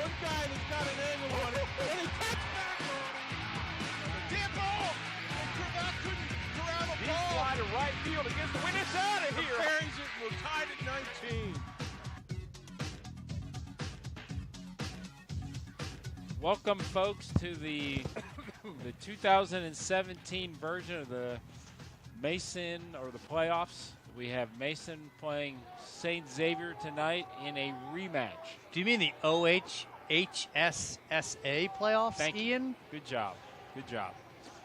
one guy that's got an angle on it, and he cuts back on it. Deep ball. And Krivak couldn't corral the He's ball. fly to right field against the wind. It's out of here. Buries it. We're tied at 19. Welcome, folks, to the 2017 version of the Mason or the playoffs. We have Mason playing St. Xavier tonight in a rematch. Do you mean the OHSSA playoffs, Thank you. Ian? Good job. Good job.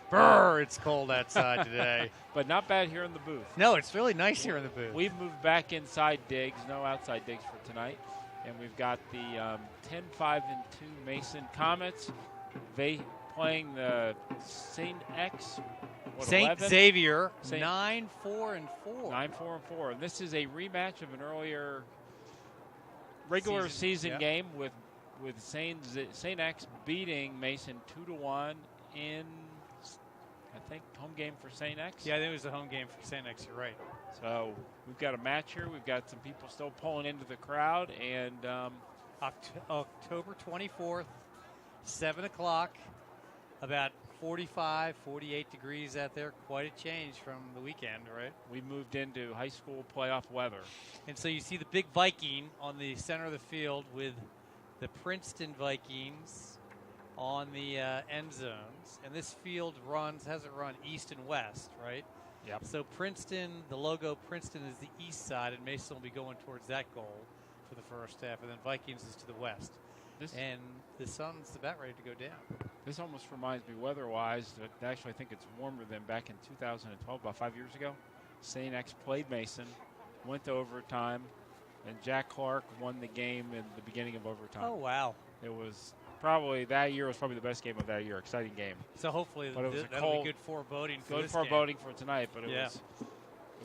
Brr, it's cold outside today. But not bad here in the booth. No, it's really nice here in the booth. We've moved back inside digs, no outside digs for tonight. And we've got the 10-5-2 Mason Comets. They playing the St. X. St. Xavier, 9-4-4. 9-4-4. And this is a rematch of an earlier regular season game with St. X beating Mason 2-1 in, I think, home game for St. X. Yeah, I think it was a home game for St. X. You're right. So we've got a match here. We've got some people still pulling into the crowd. And October 24th, 7 o'clock, about 45, 48 degrees out there. Quite a change from the weekend, right? we moved into high school playoff weather. And so you see the big Viking on the center of the field with the Princeton Vikings on the end zones. And this field has it run east and west, right? Yep. So Princeton, the logo Princeton is the east side, and Mason will be going towards that goal for the first half, and then Vikings is to the west. And the sun's about ready to go down. This almost reminds me weather-wise that actually I think it's warmer than back in 2012, about 5 years ago. St. X played Mason, went to overtime, and Jack Clark won the game in the beginning of overtime. Oh, wow. It was that year was probably the best game of that year. Exciting game. So hopefully that'll be good foreboding for this Good game. foreboding for tonight, but it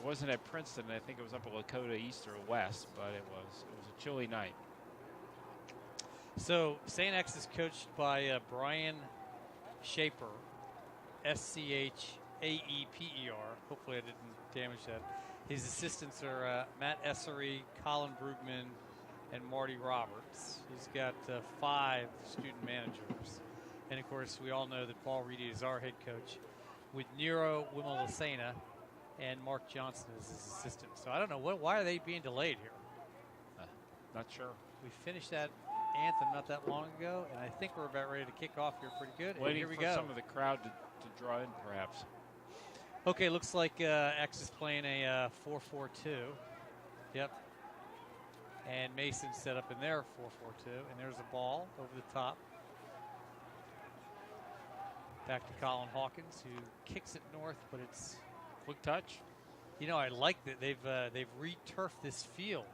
wasn't at Princeton. I think it was up at Lakota East or West, but it was a chilly night. So St. X is coached by Brian Shaper, Schaeper. Hopefully I didn't damage that. His assistants are Matt Essery, Colin Brugman, and Marty Roberts. He's got 5 student managers. And, of course, we all know that Paul Reedy is our head coach with Nero Wimolasena and Mark Johnson as his assistant. So I don't know, why are they being delayed here? Not sure. We finished that anthem not that long ago, and I think we're about ready to kick off here pretty good. Waiting here we for go. some of the crowd to draw in, perhaps. Okay, looks like X is playing a 4-4-2. Yep. And Mason set up in their 4-4-2, and there's a ball over the top. Back to Colin Hawkins, who kicks it north, but it's quick touch. You know, I like that they've re-turfed this field,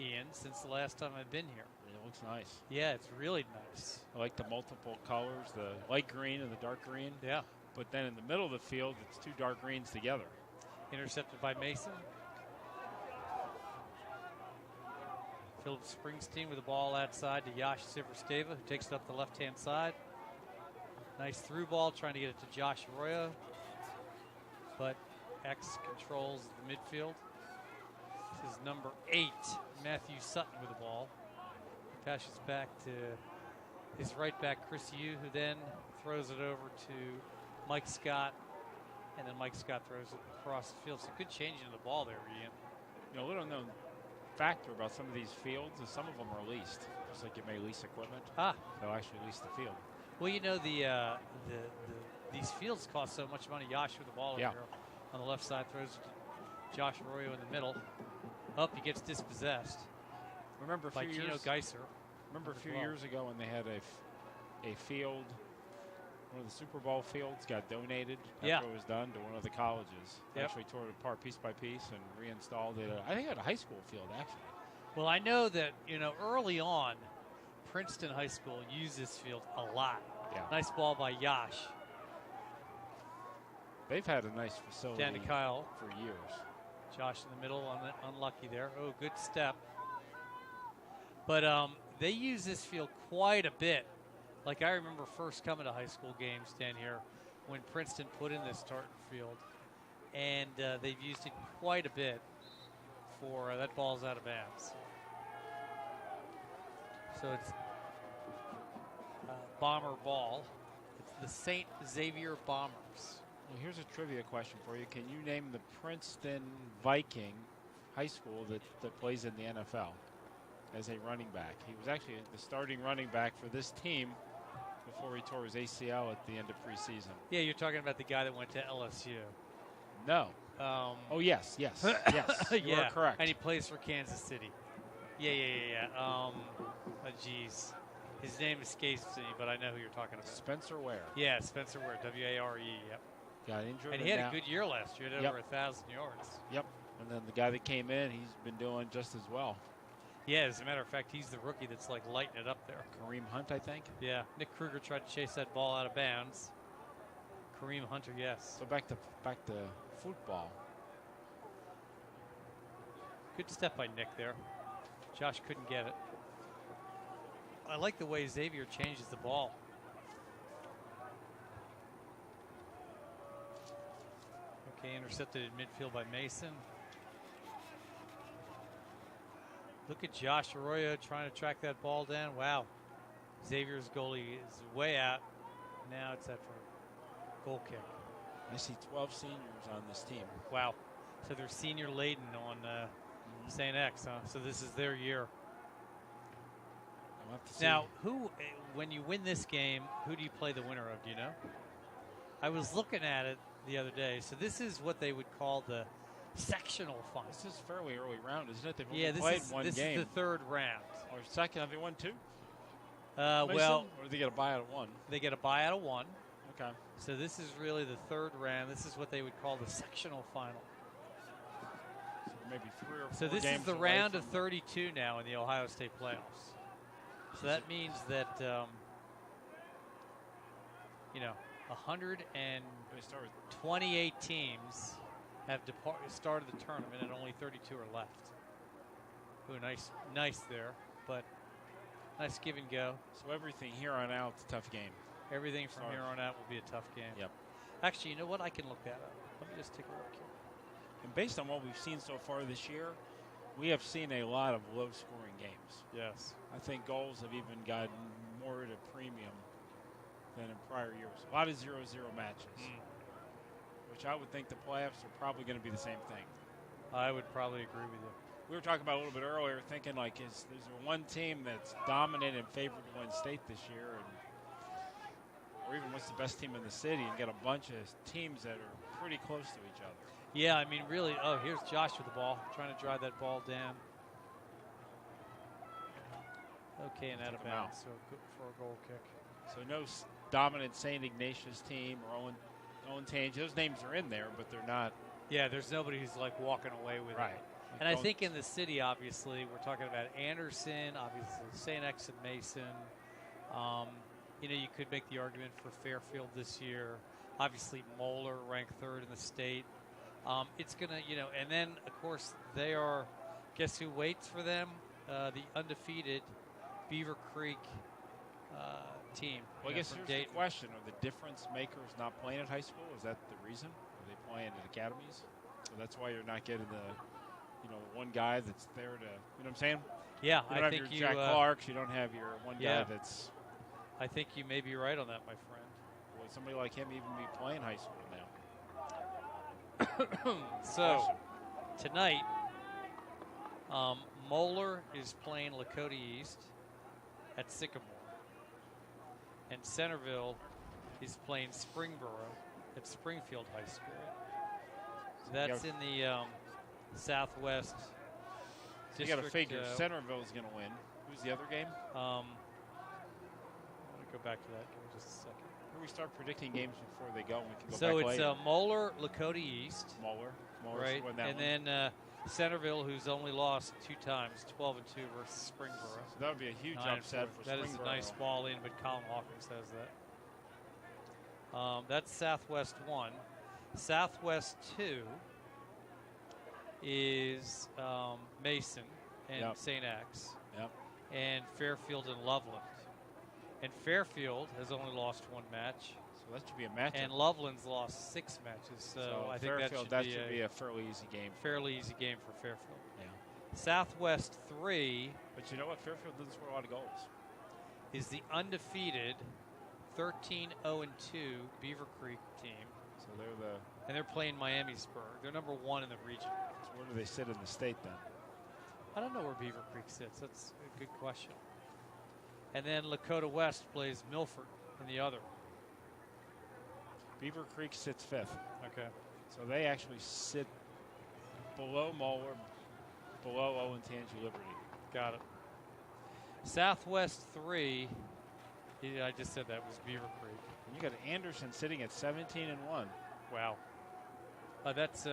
Ian, since the last time I've been here. It looks nice. Yeah, it's really nice. I like the multiple colors, the light green and the dark green. Yeah. But then in the middle of the field, it's 2 dark greens together. Intercepted by Mason. Philip Springsteen with the ball outside to Yash Siversteva, who takes it up the left-hand side. Nice through ball, trying to get it to Josh Arroyo. But X controls the midfield. This is number 8, Matthew Sutton with the ball. He passes back to his right back, Chris Yu, who then throws it over to Mike Scott. And then Mike Scott throws it across the field. So good changing of the ball there, Ian. You know, a little known factor about some of these fields is some of them are leased. Just like you may lease equipment, they'll actually lease the field. Well, you know, these fields cost so much money. Yash with the ball here on the left side, throws it to Josh Arroyo in the middle. Up, he gets dispossessed. Remember a few Gino years, Geiser. Remember a few years ago when they had a field, one of the Super Bowl fields got donated after it was done to one of the colleges. They actually tore it apart piece by piece and reinstalled it. I think at a high school field, actually. Well, I know that, you know, early on, Princeton High School used this field a lot. Yeah. Nice ball by Yash. They've had a nice facility Down to Kyle. For years. Josh in the middle, unlucky there. Oh, good step. But they use this field quite a bit. Like I remember first coming to high school games down here when Princeton put in this Tartan field. And they've used it quite a bit for that ball's out of bounds. So it's Bomber ball. It's the St. Xavier Bombers. Well, here's a trivia question for you. Can you name the Princeton Viking high school that plays in the NFL as a running back? He was actually the starting running back for this team before he tore his ACL at the end of preseason. Yeah, you're talking about the guy that went to LSU. No. Oh, yes. You are correct. And he plays for Kansas City. Yeah. Geez. His name escapes me, but I know who you're talking about. Spencer Ware. Yeah, Spencer Ware, W-A-R-E, yep. Got injured. And he had a good year last year. He had over 1,000 yards. Yep. And then the guy that came in, he's been doing just as well. Yeah, as a matter of fact, he's the rookie that's like lighting it up there. Kareem Hunt, I think. Yeah, Nick Kruger tried to chase that ball out of bounds. Kareem Hunter, yes. So back to football. Good step by Nick there. Josh couldn't get it. I like the way Xavier changes the ball. Okay, intercepted in midfield by Mason. Look at Josh Arroyo trying to track that ball down. Wow. Xavier's goalie is way out. Now it's that for goal kick. I see 12 seniors on this team. Wow. So they're senior laden on St. X, huh? So this is their year. We'll have to see. Now, when you win this game, who do you play the winner of? Do you know? I was looking at it the other day. So this is what they would call the sectional final. This is fairly early round, isn't it? They've only this played is, one this game. This is the third round. Or second. Have they won two? Well, or do they get a bye out of one? They get a bye out of one. Okay. So this is really the third round. This is what they would call the sectional final. So maybe 3 or 4 So this games is the away round from of 32 now in the Ohio State playoffs. So that means that 128 teams have started the tournament, and only 32 are left. Ooh, nice there, but nice give and go. So everything here on out, it's a tough game. Everything from here on out will be a tough game. Yep. Actually, you know what? I can look that up. Let me just take a look here. And based on what we've seen so far this year, we have seen a lot of low-scoring games. Yes. I think goals have even gotten more at a premium than in prior years. A lot of 0-0 matches, which I would think the playoffs are probably going to be the same thing. I would probably agree with you. We were talking about a little bit earlier, thinking like, is there one team that's dominant and favored to win state this year, or even what's the best team in the city, and get a bunch of teams that are pretty close to each other. Yeah, I mean, really. Oh, here's Josh with the ball, trying to drive that ball down. Okay, and out of bounds, so good for a goal kick. So no dominant St. Ignatius team or Owen Tange. Those names are in there, but they're not. Yeah, there's nobody who's like walking away with it. And I think in the city, obviously, we're talking about Anderson, obviously St. X and Mason. You could make the argument for Fairfield this year. Obviously, Moeller ranked third in the state. It's going to, and then, of course, they are, guess who waits for them? The undefeated Beaver Creek team. Well, I guess here's the question. Are the difference makers not playing at high school? Is that the reason? Are they playing at academies? So that's why you're not getting the one guy that's there to, you know what I'm saying? Yeah, you don't have your Jack Clarks. You don't have your one guy that's. I think you may be right on that, my friend. Would somebody like him even be playing high school now? So, tonight, Moeller is playing Lakota East at Sycamore. And Centerville is playing Springboro at Springfield High School. So that's in the Southwest You got to figure Centerville's going to win. Who's the other game? I want to go back to that. Give me just a second. Here we start predicting games before they go. We can go so back it's later. Moeller, Lakota East. Moeller right? And then Centerville, who's only lost 2 times, 12-2 versus Springboro. So that would be a huge upset for That Springboro. is a nice ball in, but Colin Hawkins has that. That's Southwest 1. Southwest 2 is Mason and St. X. Yep. And Fairfield and Loveland. And Fairfield has only lost 1 match. So that should be a match. And Loveland's lost 6 matches. So I think that should be a fairly easy game. Fairly easy game for Fairfield. Yeah. Southwest 3. But you know what? Fairfield doesn't score a lot of goals. Is the undefeated 13-0-2 Beaver Creek team. So they're playing Miamisburg. They're number 1 in the region. So where do they sit in the state then? I don't know where Beaver Creek sits. That's a good question. And then Lakota West plays Milford in the other. Beaver Creek sits 5th. Okay. So they actually sit below Muller, below Olentangy Liberty. Got it. Southwest 3, I just said that was Beaver Creek. And you got Anderson sitting at 17-1. Wow. That's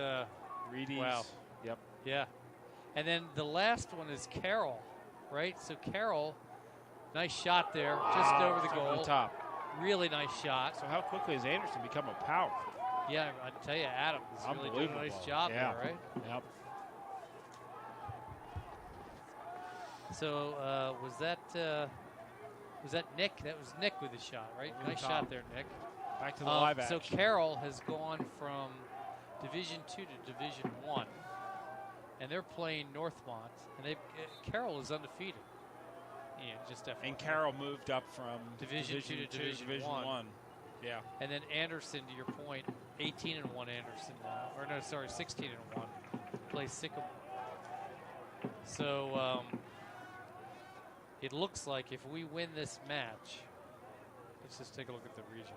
Reedy's. Wow. Yep. Yeah. And then the last one is Carroll, right? So Carroll, nice shot there, just over the goal. Over the top. Really nice shot. So how quickly has Anderson become a power? Yeah, I tell you, Adam is really doing a nice job there, right? Yep. So was that Nick? That was Nick with the shot, right? Over Nice the shot top. there, Nick. Back to the live action. So Carroll has gone from Division 2 to Division 1, and they're playing Northmont, and Carroll is undefeated. Yeah, just definitely. And Carroll moved up from Division 2 to Division 1. Yeah. And then Anderson, to your point, 18-1 Anderson now. Or no, sorry, 16-1. Plays Sycamore. So it looks like if we win this match, let's just take a look at the region.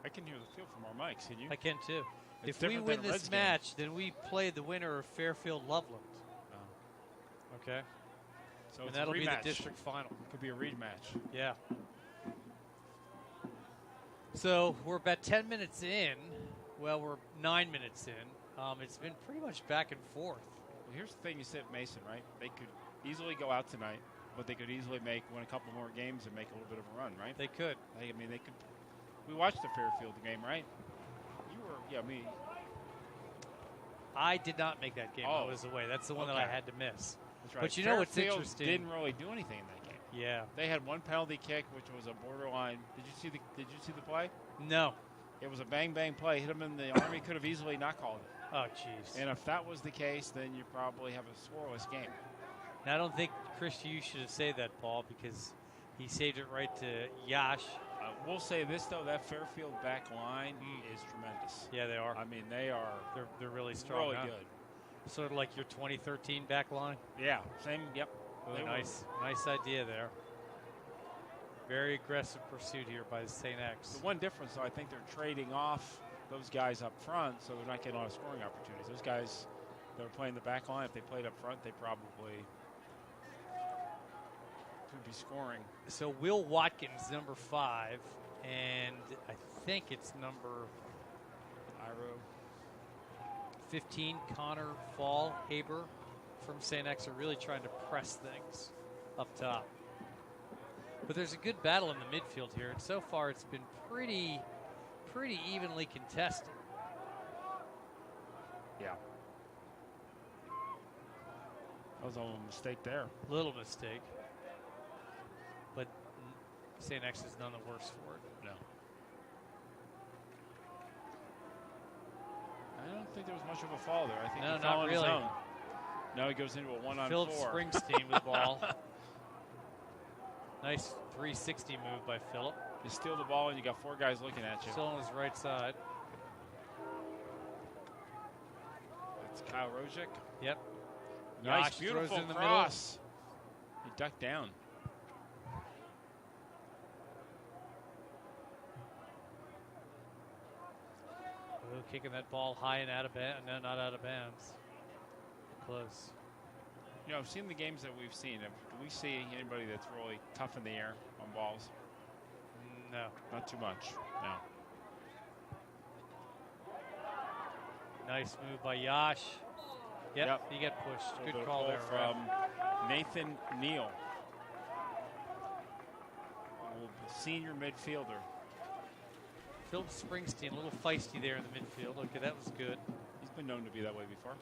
I can hear the field from our mics. Can you? I can too. It's if we different win than a this Reds match, then we play the winner of Fairfield Loveland. Oh. Okay. So And it's that'll a be the rematch. district final. Could be a rematch. Yeah. So we're about 10 minutes in. Well, we're 9 minutes in. It's been pretty much back and forth. Well, here's the thing you said, Mason, right? They could easily go out tonight, but they could easily win a couple more games and make a little bit of a run, right? They could. I mean, they could. We watched the Fairfield game, right? You were, yeah, me. I did not make that game. Oh. I was away. That's the one that Okay. I had to miss. That's right. But you know what's Fairfield interesting? Didn't really do anything in that game. Yeah. They had one penalty kick, which was a borderline. Did you see the play? No. It was a bang bang play. Hit him in the arm. He could have easily not called it. Oh, jeez. And if that was the case, then you probably have a scoreless game. Now, I don't think, Chris, you should have said that, Paul, because he saved it right to Yash. We'll say this, though. That Fairfield back line is tremendous. Yeah, they are. I mean, they are They're really strong. really huh? good. Sort of like your 2013 back line. Yeah, same. Yep. Really nice idea there. Very aggressive pursuit here by St. X. The one difference, though, I think they're trading off those guys up front, so they're not getting a lot of scoring opportunities. Those guys that are playing the back line, if they played up front, they probably could be scoring. So Will Watkins, number 5, and I think it's number 15, Connor Fall Haber from St. X are really trying to press things up top. But there's a good battle in the midfield here, and so far it's been pretty evenly contested. Yeah. That was a little mistake there. Little mistake. But St. X is none the worse for it. No. I don't think there was much of a fall there. I think No, he fell not on really. his own. Now he goes into a 1-on-4. Philip Springsteen with the ball. Nice 360 move by Philip. You steal the ball and you got 4 guys looking at you. Still on his right side. That's Kyle Rojic. Yep. Nice, Yash beautiful throws in the cross. He ducked down. Ooh, kicking that ball high and out of bounds. No, not out of bounds. Close. You know, I've seen the games that we've seen. Do we see anybody that's really tough in the air on balls? No. Not too much. No. Nice move by Yash. Yep. He got pushed. A Good little call goal there. from Nathan Neal, senior midfielder. Philip Springsteen, a little feisty there in the midfield. Okay, that was good. He's been known to be that way before.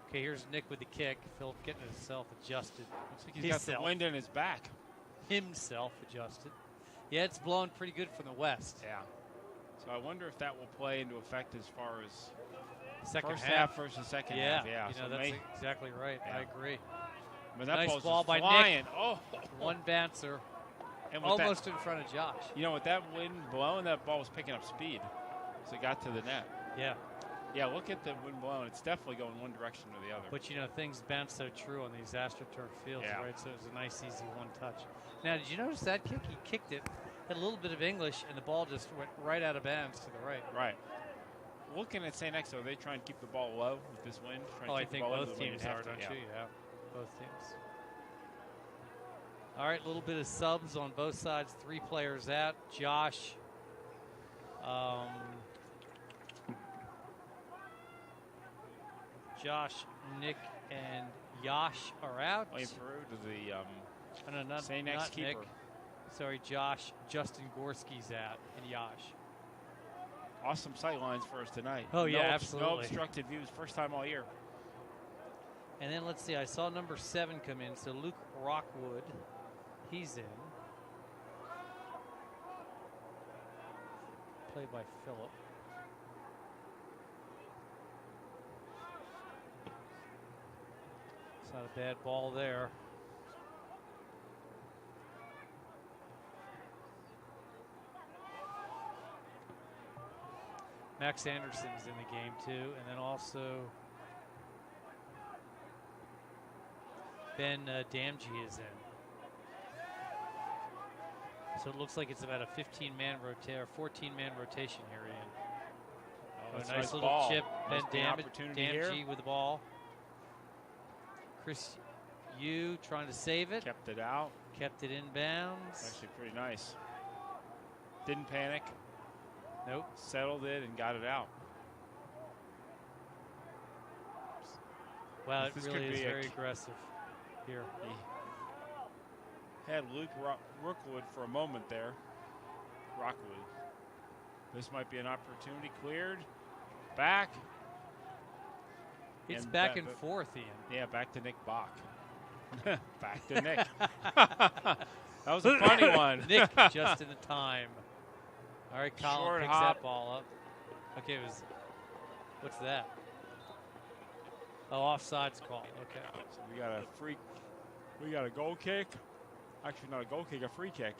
Okay, here's Nick with the kick. Philip getting himself adjusted. Looks like he's got the wind in his back. Himself adjusted. Yeah, it's blowing pretty good from the west. Yeah. So I wonder if that will play into effect as far as Second first half versus second half. Yeah. You know, So that's exactly right. Yeah. I agree. But that Nice ball's ball just by flying. Nick. Oh, One bouncer, and with almost in front of Josh. that, you know, with that wind blowing, that ball was picking up speed, so it got to the net. Yeah. Yeah, look at the wind blowing. It's definitely going one direction or the other. But, you know, things bounce so true on these AstroTurf fields, Yeah. right? So it was a nice, easy one touch. Now, did you notice that kick? He kicked it, had a little bit of English, and the ball just went right out of bounds to the right. Right. Looking at St. X, though, they try and keep the ball low with this wind. Oh, I think both teams are, don't you? Yeah, both teams. All right, a little bit of subs on both sides. 3 players out. Josh. Josh, Nick, and Yash are out. Playing through to the not St. X keeper. Nick. Sorry, Josh. Justin Gorski's out, and Yash. Awesome sight lines for us tonight. Oh, yeah, absolutely. No obstructed views. First time all year. And then let's see. I saw number 7 come in. So Luke Rockwood, he's in. Played by Phillip. It's not a bad ball there. Max Anderson's in the game too, and then also Ben Damji is in. So it looks like it's about a 15-man rotation or 14-man rotation here, Ian. Oh, a nice little ball. chip. Nice Ben opportunity here. Damji with the ball. Chris Yu trying to save it. Kept it out. Kept it in bounds. Actually pretty nice. Didn't panic. Nope. Settled it and got it out. Wow, it This really could is be a very aggressive here. He had Luke Rookwood for a moment there. Rockwood. This might be an opportunity. Cleared. Back. It's And back and forth, Ian. Yeah, back to Nick Bach. Back to Nick. That was a funny one. Nick just in the time. All right, Colin Short picks hop. that ball up. Okay, it was. What's that? Oh, offsides call. Okay. So we got a goal kick. Actually, not a goal kick, a free kick.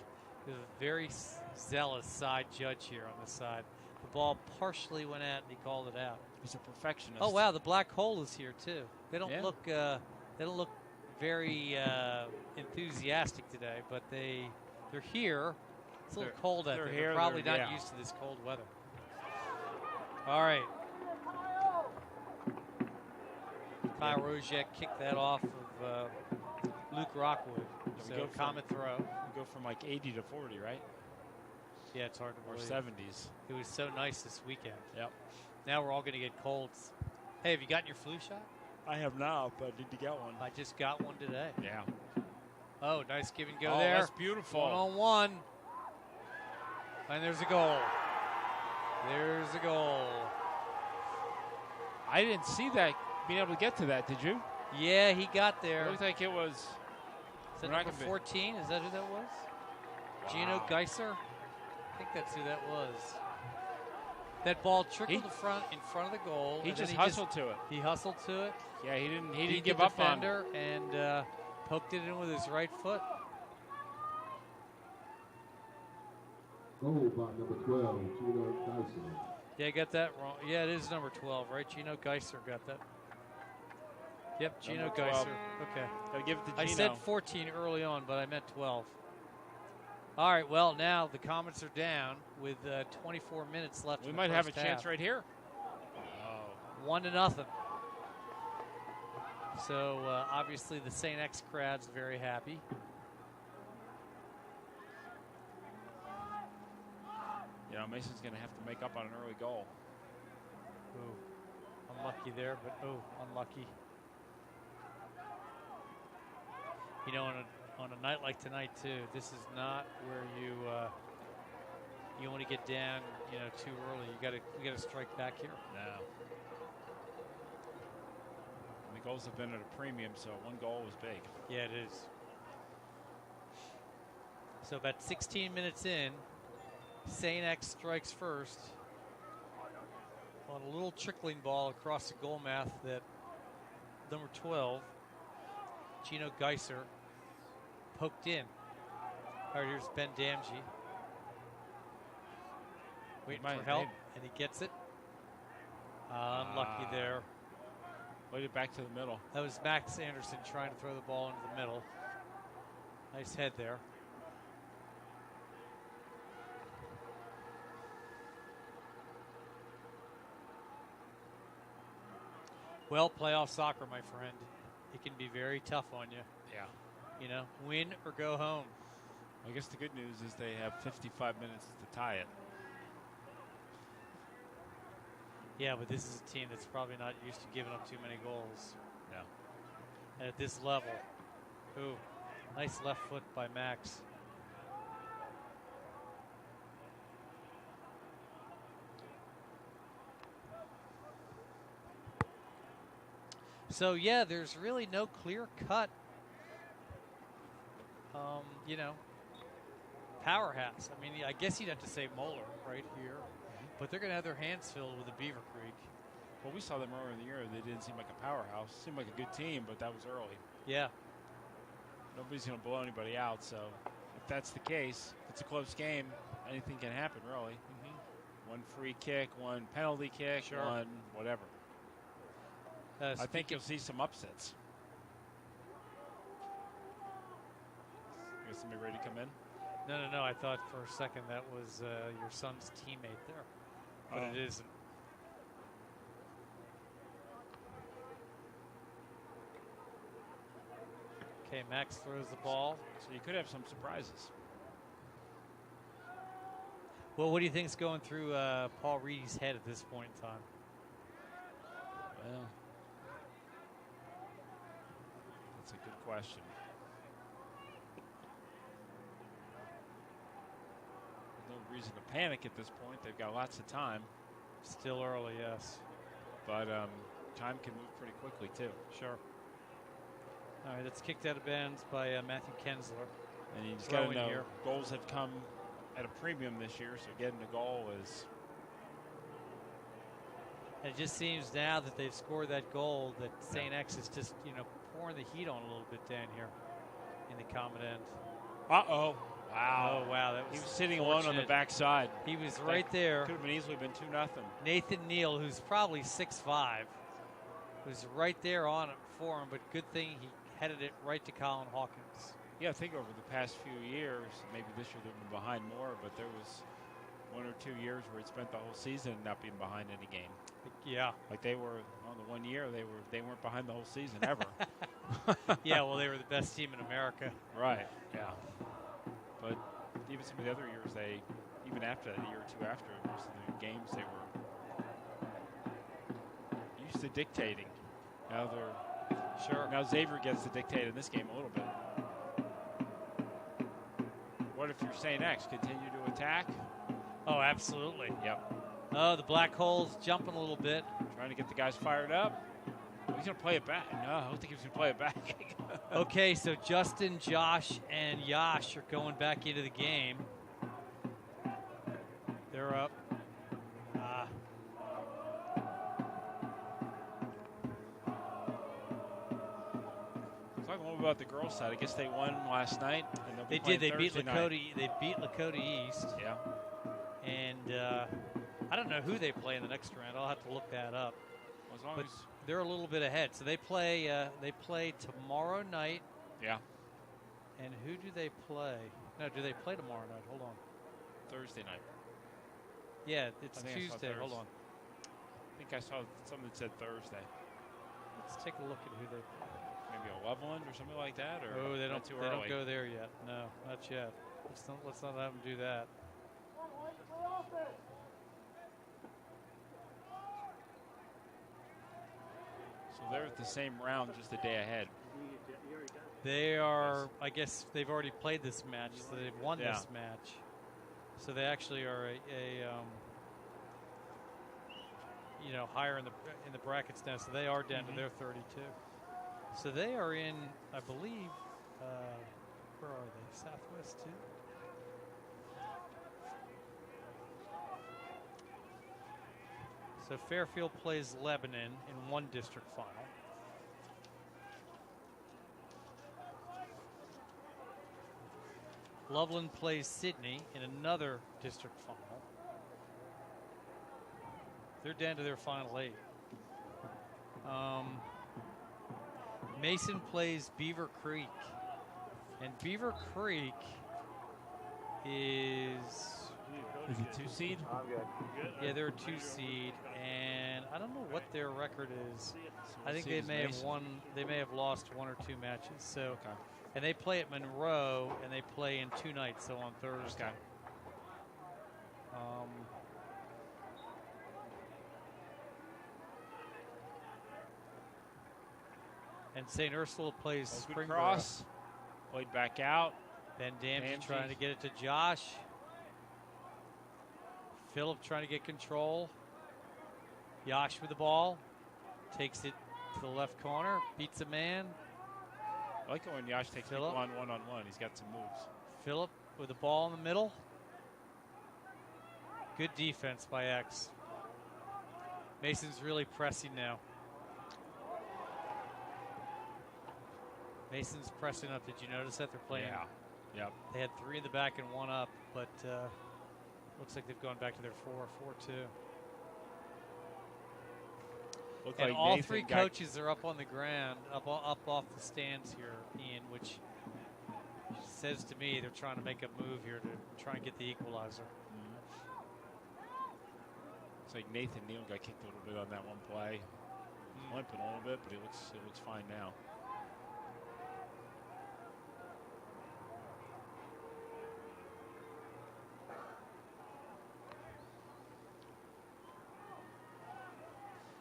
There's a very zealous side judge here on this side. The ball partially went out, and he called it out. He's a perfectionist. Oh wow, the black hole is here too. They don't Yeah. look. They don't look very enthusiastic today, but they're here. It's a little cold out there. here, They're probably they're- not yeah. used to this cold weather. All right. Kyle Rojek kicked that off of Luke Rockwood. we So go from- common throw. We go from like 80 to 40, right? Yeah, it's hard to Or believe. 70s. It was so nice this weekend. Yep. Now we're all going to get colds. Hey, have you gotten your flu shot? I have not, but I need to get one. I just got one today. Yeah. Oh, nice give and go Oh, there. that's beautiful. 1-on-1. And there's a goal. There's a goal. I didn't see that, being able to get to that, did you? Yeah, he got It there. looked like it was. Is that we're not number gonna be- 14? Is that who that was? Gino Wow. Geiser? I think that's who that was. That ball trickled in front of the goal. He and just then hustled to it. He hustled to it. Yeah, he didn't Beat give the up on it. defender and poked it in with his right foot. Goal by number 12, Gino Dyson. Yeah, I got that wrong. Yeah, it is number 12, right? Gino Geiser got that. Yep, Gino Number 12. Geiser. Okay. Gotta give it to Gino. I said 14 early on, but I meant 12. All right, well, now the Comets are down with 24 minutes left. We in the might have a first chance half. right here. 1-0. So obviously the St. X crowd's very happy. You know, Mason's going to have to make up on an early goal. Ooh, unlucky there, but unlucky. You know, on a night like tonight too, this is not where you want to get down, you know, too early. You got to strike back here. No. And the goals have been at a premium, so one goal was big. Yeah, it is. So about 16 minutes in, St. X strikes first on a little trickling ball across the goal mouth that number 12, Gino Geiser poked in. All right, here's Ben Damji. Waiting for help, and he gets it. Unlucky there. Played it back to the middle. That was Max Anderson trying to throw the ball into the middle. Nice head there. Well, playoff soccer, my friend, it can be very tough on you. Yeah. You know, win or go home. I guess the good news is they have 55 minutes to tie it. Yeah, but this is a team that's probably not used to giving up too many goals. No. And at this level, ooh, nice left foot by Max. So yeah, there's really no clear cut, you know, powerhouse. I mean, I guess you'd have to say Moeller right here, but they're going to have their hands filled with the Beaver Creek. Well, we saw them earlier in the year. They didn't seem like a powerhouse. Seemed like a good team, but that was early. Yeah. Nobody's going to blow anybody out. So if that's the case, if it's a close game, anything can happen, really. One free kick, one penalty kick, one whatever. I think you'll see some upsets. You got somebody ready to come in? No. I thought for a second that was your son's teammate there, but it isn't. Okay, Max throws the ball. So you could have some surprises. Well, what do you think is going through Paul Reedy's head at this point in time? Well, that's a good question. There's no reason to panic at this point. They've got lots of time. Still early, yes. But time can move pretty quickly, too. Sure. All right, that's kicked out of bounds by Matthew Kensler. And you just got to know, goals have come at a premium this year, so getting a goal is... And it just seems now that they've scored that goal that St. X is just, you know, pouring the heat on a little bit down here in the common end. Uh-oh. Wow. Oh, wow. That was he was sitting alone on the backside. He was right there. Could have been easily been 2-0. Nathan Neal, who's probably 6'5", was right there on it for him, but good thing he headed it right to Colin Hawkins. Yeah, I think over the past few years, maybe this year they've been behind more, but there was 1 or 2 years where it spent the whole season not being behind any game. Yeah. Like they were on the 1 year, they weren't behind the whole season ever. Yeah, well, they were the best team in America. Right, yeah. But even some of the other years, even after that, a year or two after, most of the games, they were used to dictating. Now they're... Sure. Now Xavier gets to dictate in this game a little bit. What if you're St. X? Continue to attack? Oh, absolutely. Yep. Oh, the black hole's jumping a little bit. Trying to get the guys fired up. Oh, he's going to play it back. No, I don't think he's going to play it back. Okay, so Justin, Josh, and Yash are going back into the game. They're up. Talk a little about the girls' side. I guess they won last night. And they did. They beat Lakota. They beat Lakota East. Yeah. And I don't know who they play in the next round. I'll have to look that up. As long but as they're a little bit ahead. So they play tomorrow night. Yeah. And who do they play? No, do they play tomorrow night? Hold on. Thursday night. Yeah, it's Tuesday. Hold on. I think I saw something that said Thursday. Let's take a look at who they play. Maybe a Loveland or something like that? Or oh, they don't. Too they early? Don't go there yet. No, not yet. Let's not have them do that. So they're at the same round, just a day ahead. They are. I guess they've already played this match, so they've won this match. So they actually are you know, higher in the brackets now. So they are down to their 32. So they are in, I believe, where are they? Southwest too. So Fairfield plays Lebanon in one district final. Loveland plays Sydney in another district final. They're down to their final 8. Mason plays Beaver Creek. And Beaver Creek is it 2 seed? Yeah, they're a 2 seed, and I don't know what their record is. I think they may have won. They may have lost 1 or 2 matches. So, Okay. and they play at Monroe, and they play in 2 nights. So on Thursday. Okay. And St. Ursula plays Good Springboro. cross. Played back out. Ben Damsey Damsey. trying to get it to Josh. Phillip trying to get control. Josh with the ball. Takes it to the left corner. Beats a man. I like it when Yash takes people on one-on-one. He's got some moves. Phillip with the ball in the middle. Good defense by X. Mason's really pressing now. Mason's pressing up. Did you notice that? They're playing. Yeah. Yep. They had 3 in the back and 1 up, but looks like they've gone back to their 4-4-2. And like all Nathan 3 coaches are up on the ground, up off the stands here, Ian, which says to me they're trying to make a move here to try and get the equalizer. It's like Nathan Neal got kicked a little bit on that one play. Limping a little bit, but it looks fine now.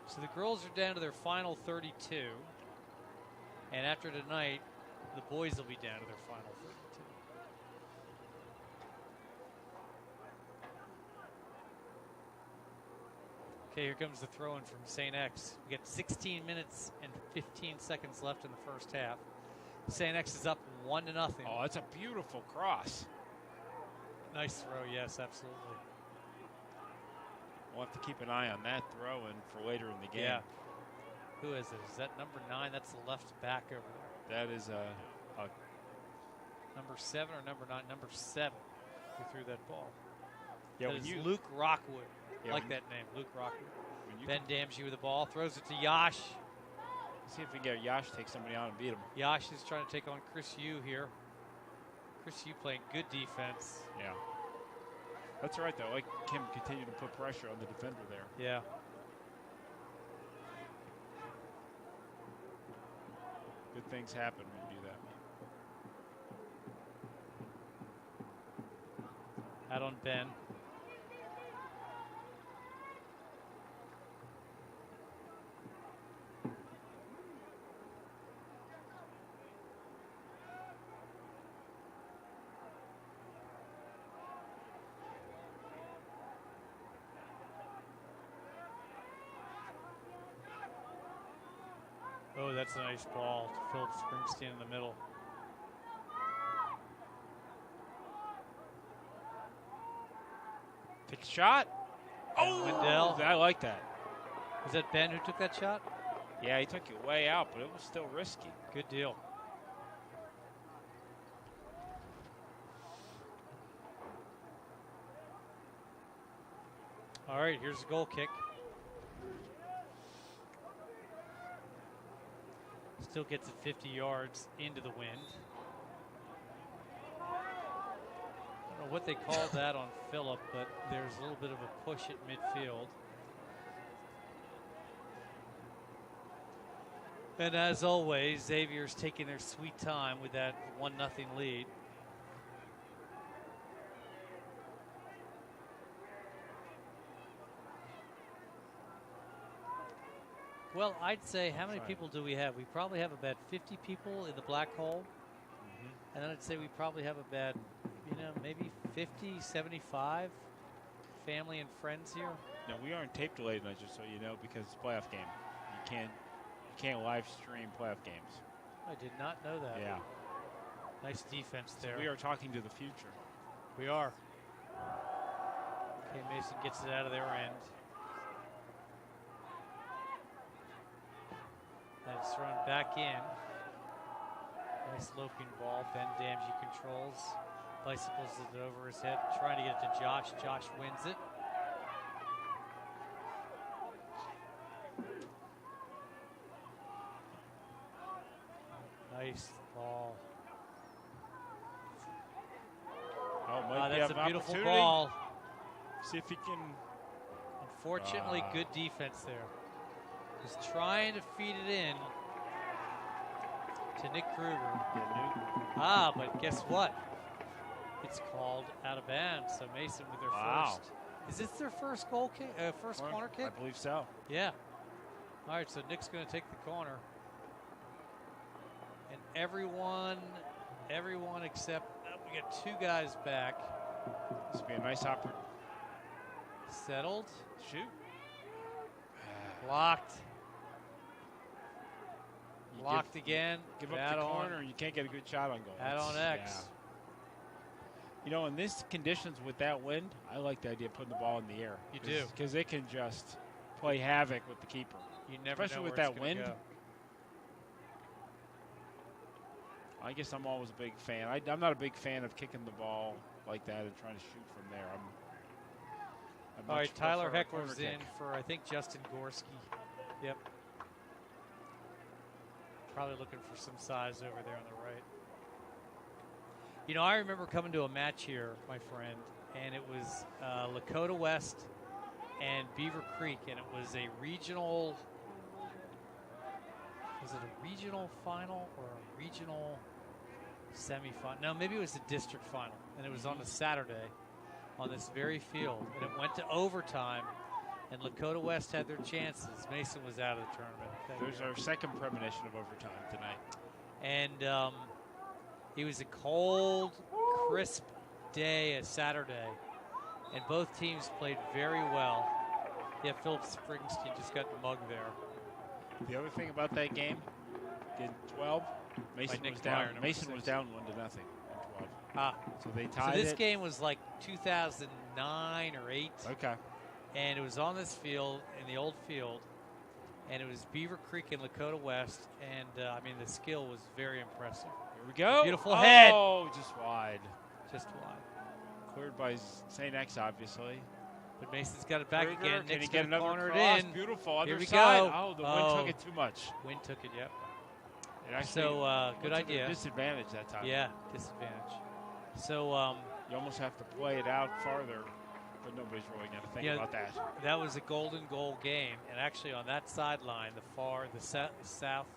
So the girls are down to their final 32. And after tonight, the boys will be down to their final 32. Okay, here comes the throw-in from St. X. We got 16 minutes and 15 seconds left in the first half. St. X is up 1-0. Oh, that's a beautiful cross. Nice throw, yes, absolutely. We'll have to keep an eye on that throw-in for later in the game. Yeah. Who is it? Is that number 9? That's the left back over there. That is a number 7 or number 9? Number 7 who threw that ball. Yeah, that is Luke Rockwood. I like that name, Luke Rockwood. Ben Damsey with the ball, throws it to Yash. See if we can get Yash to take somebody on and beat him. Yash is trying to take on Chris Yu here. Chris Yu playing good defense. Yeah. That's all right, though. I like him continue to put pressure on the defender there. Yeah. Good things happen when you do that. Out on Ben. Oh, that's a nice ball to Phillip Springsteen in the middle. Take a shot. Oh, Wendell. I like that. Was that Ben who took that shot? Yeah, he took it way out, but it was still risky. Good deal. All right, here's a goal kick. Still gets it 50 yards into the wind. I don't know what they called that on Phillip, but there's a little bit of a push at midfield. And as always, Xavier's taking their sweet time with that 1-0 lead. Well, I'd say, how many people do we have? We probably have about 50 people in the black hole. And then I'd say we probably have about, maybe 50, 75 family and friends here. No, we aren't tape delayed, just so you know, because it's a playoff game. You can't live stream playoff games. I did not know that. Yeah. Nice defense there. So we are talking to the future. We are. Okay, Mason gets it out of their end. And it's thrown back in. Nice loping ball. Ben Damsey controls. Bicycles it over his head, trying to get it to Josh. Josh wins it. Nice ball. Oh, might be That's an a beautiful opportunity. ball. See if he can. Unfortunately, good defense there. Was trying to feed it in to Nick Kruger. But guess what? It's called out of bounds. So Mason with their first. Is this their first goal kick? First corner kick? I believe so. Yeah. All right, so Nick's going to take the corner. And everyone except we got two guys back. This would be a nice opportunity. Settled. Shoot. Blocked. Blocked again. Give up the corner, and you can't get a good shot on goal. Add on X. Yeah. You know, in these conditions with that wind, I like the idea of putting the ball in the air. You do. Because it can just play havoc with the keeper. You never Especially know with where that it's gonna wind. go. I guess I'm always a big fan. I'm not a big fan of kicking the ball like that and trying to shoot from there. I All right, much Tyler prefer a corner Heckler's in kick. for, I think, Justin Gorski. Yep. Probably looking for some size over there on the right. You know, I remember coming to a match here, my friend, and it was Lakota West and Beaver Creek, and it was a regional. Was it a regional final or a regional semifinal? No, maybe it was a district final, and it was on a Saturday on this very field, and it went to overtime, and Lakota West had their chances. Mason was out of the tournament. There's our second premonition of overtime tonight. And it was a cold, crisp day, a Saturday, and both teams played very well. Yeah, Philip Springsteen just got the mug there. The other thing about that game, in 12, Mason was down. Mason was down 1-0 in 12. So they tied So this it. game was like 2009 or 8. Okay. And it was on this field, in the old field, and it was Beaver Creek and Lakota West, and I mean the skill was very impressive. Here we go. Beautiful head. Oh, just wide. Just wide. Cleared by St. X, obviously. But Mason's got it back Kruger, again. can he Nick's get gonna another corner cross? it in. Beautiful. Other Here we side. go. Oh, the wind took it too much. Wind took it, yep. It actually So, good went to their idea. disadvantage that time. Yeah, disadvantage. So, you almost have to play it out farther, but nobody's really going to think about that. That was a golden goal game, and actually on that sideline, the south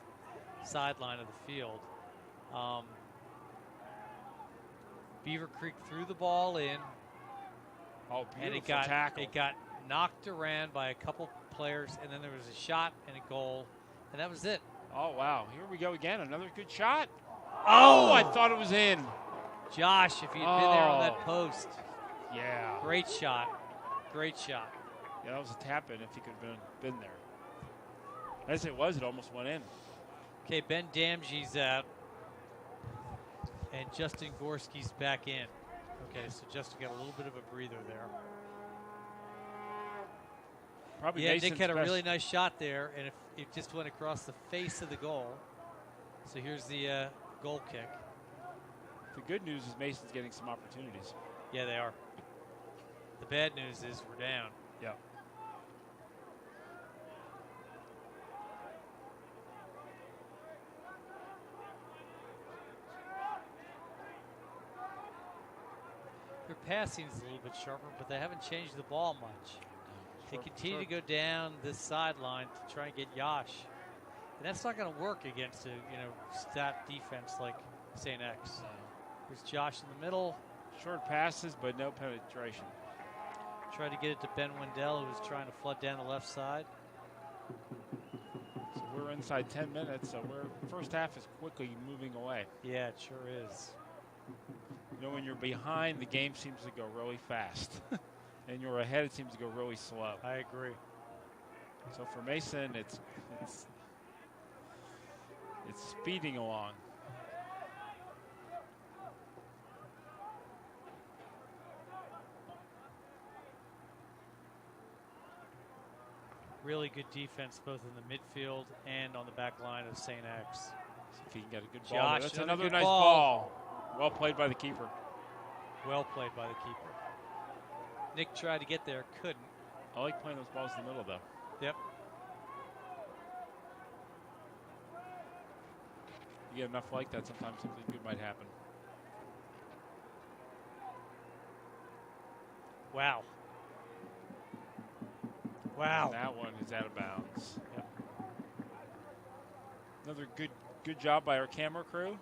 sideline of the field, Beaver Creek threw the ball in, Oh, and beautiful tackle. it got knocked around by a couple players, and then there was a shot and a goal, and that was it. Oh, wow. Here we go again. Another good shot. Oh, I thought it was in. Josh, if you'd been there on that post. Yeah. Great shot. Great shot. Yeah, that was a tap in if he could have been there. As it was, it almost went in. Okay, Ben Damgey's out, and Justin Gorski's back in. Okay, so Justin got a little bit of a breather there. Probably Yeah, Mason's Nick had a best. really nice shot there, and it just went across the face of the goal. So here's the goal kick. The good news is Mason's getting some opportunities. Yeah, they are. The bad news is we're down. Yeah. Their passing's a little bit sharper, but they haven't changed the ball much. They continue to go down this sideline to try and get Yash. And that's not going to work against a stat defense like St. X. There's Josh in the middle. Short passes, but no penetration. Tried to get it to Ben Wendell, who was trying to flood down the left side. So we're inside 10 minutes, so first half is quickly moving away. Yeah, it sure is. You know, when you're behind, the game seems to go really fast. And you're ahead, it seems to go really slow. I agree. So for Mason, it's speeding along. Really good defense both in the midfield and on the back line of St. X. See if he can get a good Josh, ball. That's another another good nice ball. ball. Well played by the keeper. Well played by the keeper. Nick tried to get there, couldn't. I like playing those balls in the middle, though. Yep. You get enough like that, sometimes something good might happen. Wow. Wow. And that one is out of bounds. Yep. Another good job by our camera crew.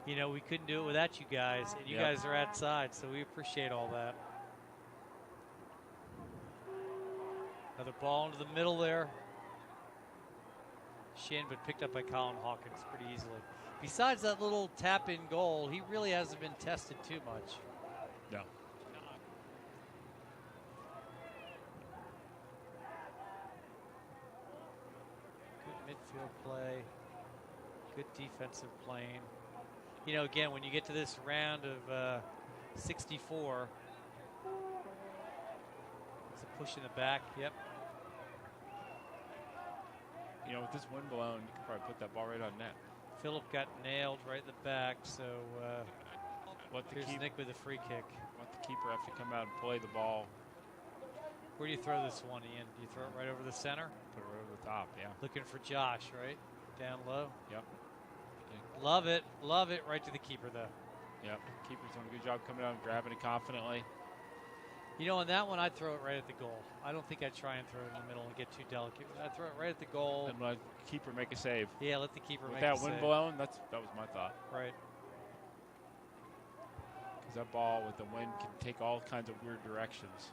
You know, we couldn't do it without you guys, and you guys are outside, so we appreciate all that. Another ball into the middle there. Shin, but picked up by Colin Hawkins pretty easily. Besides that little tap-in goal, he really hasn't been tested too much. No. Good midfield play. Good defensive playing. You know, again, when you get to this round of 64, it's a push in the back. Yep. You know, with this wind blowing, you could probably put that ball right on net. Phillip got nailed right in the back, so here's Nick with a free kick. Let the keeper have to come out and play the ball. Where do you throw this one, Ian? Do you throw it right over the center? Put it right over the top, yeah. Looking for Josh, right? Down low. Yep. Love it. Love it. Right to the keeper, though. Yep. Keeper's doing a good job coming out and grabbing it confidently. You know, on that one, I'd throw it right at the goal. I don't think I'd try and throw it in the middle and get too delicate. I'd throw it right at the goal. And let the keeper make a save. Yeah, let the keeper With make a that save. wind blowing, that was my thought. Right. Because that ball with the wind can take all kinds of weird directions.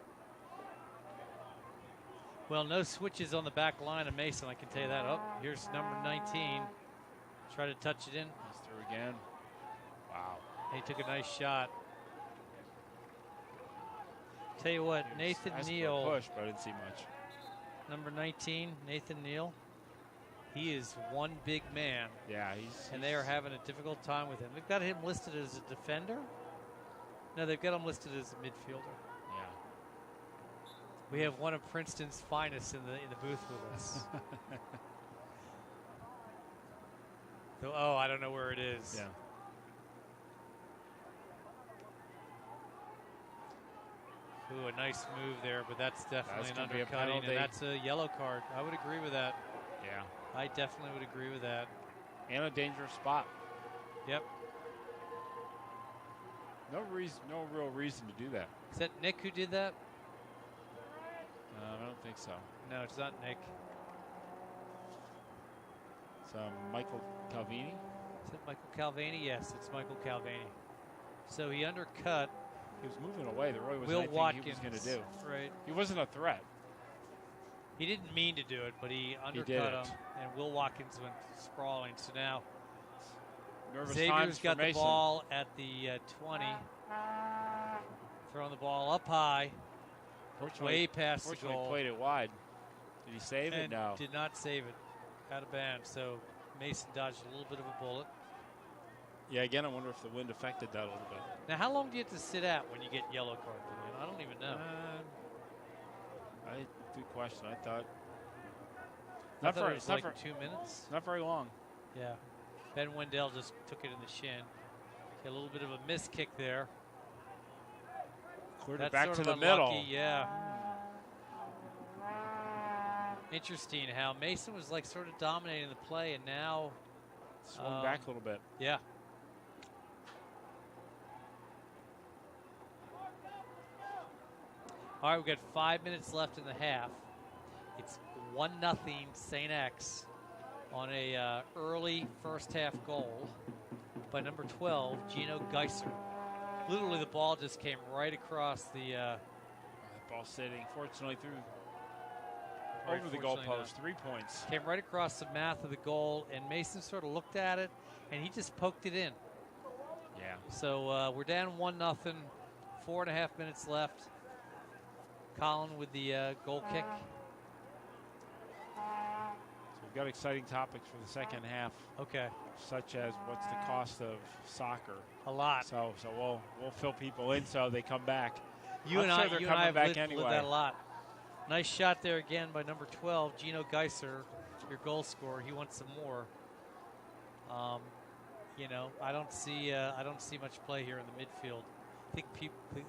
Well, no switches on the back line of Mason, I can tell you that. Oh, here's number 19. Try to touch it in. He's through again. Wow. He took a nice shot. Tell you what, Nathan Neal. Push, but I didn't see much. Number 19, Nathan Neal. He is one big man. Yeah, and they are having a difficult time with him. They've got him listed as a defender. No, they've got him listed as a midfielder. Yeah. We have one of Princeton's finest in the booth with us. So, I don't know where it is. Yeah. Ooh, a nice move there, but that's definitely an gonna be a undercutting, penalty. and that's a yellow card. I would agree with that. Yeah. I definitely would agree with that. And a dangerous spot. Yep. No real reason to do that. Is that Nick who did that? I don't think so. No, it's not Nick. It's Michael Calvini. Is it Michael Calvini? Yes, it's Michael Calvini. So he undercut. He was moving away. There really wasn't Will anything Watkins, he was going to do. Right. He wasn't a threat. He didn't mean to do it, but he undercut him, and Will Watkins went sprawling. So now Xavier's got the ball at the 20. Throwing the ball up high. Way past the goal. Played it wide. Did he save it? No. Did not save it. Out of bounds. So Mason dodged a little bit of a bullet. Yeah, again, I wonder if the wind affected that a little bit. Now, how long do you have to sit out when you get yellow card? I don't even know. Good question. I thought. It was like 2 minutes. Not very long. Yeah. Ben Wendell just took it in the shin. A little bit of a miss kick there. Cleared it back to the middle. Yeah. Interesting how Mason was like sort of dominating the play, and now swung back a little bit. Yeah. All right, we've got 5 minutes left in the half. It's 1-0 St. X on a early first half goal by number 12, Gino Geiser. Literally, the ball just came right across the ball sitting, fortunately, through right, over the goalpost. 3 points. Came right across the mouth of the goal, and Mason sort of looked at it, and he just poked it in. Yeah. So we're down 1-0, 4.5 minutes left. Colin with the goal kick. So we've got exciting topics for the second half. Okay. Such as what's the cost of soccer? A lot. So we'll fill people in so they come back. You and I have lived that a lot. Nice shot there again by number 12, Gino Geiser, your goal scorer. He wants some more. You know, I don't see much play here in the midfield. I think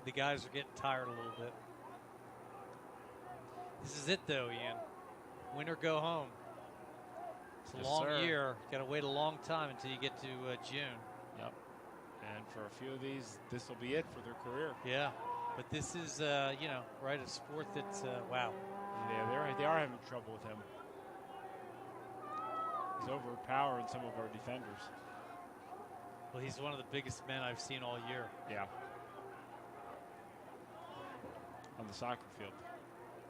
the guys are getting tired a little bit. This is it, though, Ian. Win or go home. It's a long year. You got to wait a long time until you get to June. Yep. And for a few of these, this will be it for their career. Yeah. But this is, you know, right, a sport that's, wow. Yeah, they are having trouble with him. He's overpowering some of our defenders. Well, he's one of the biggest men I've seen all year. Yeah. On the soccer field.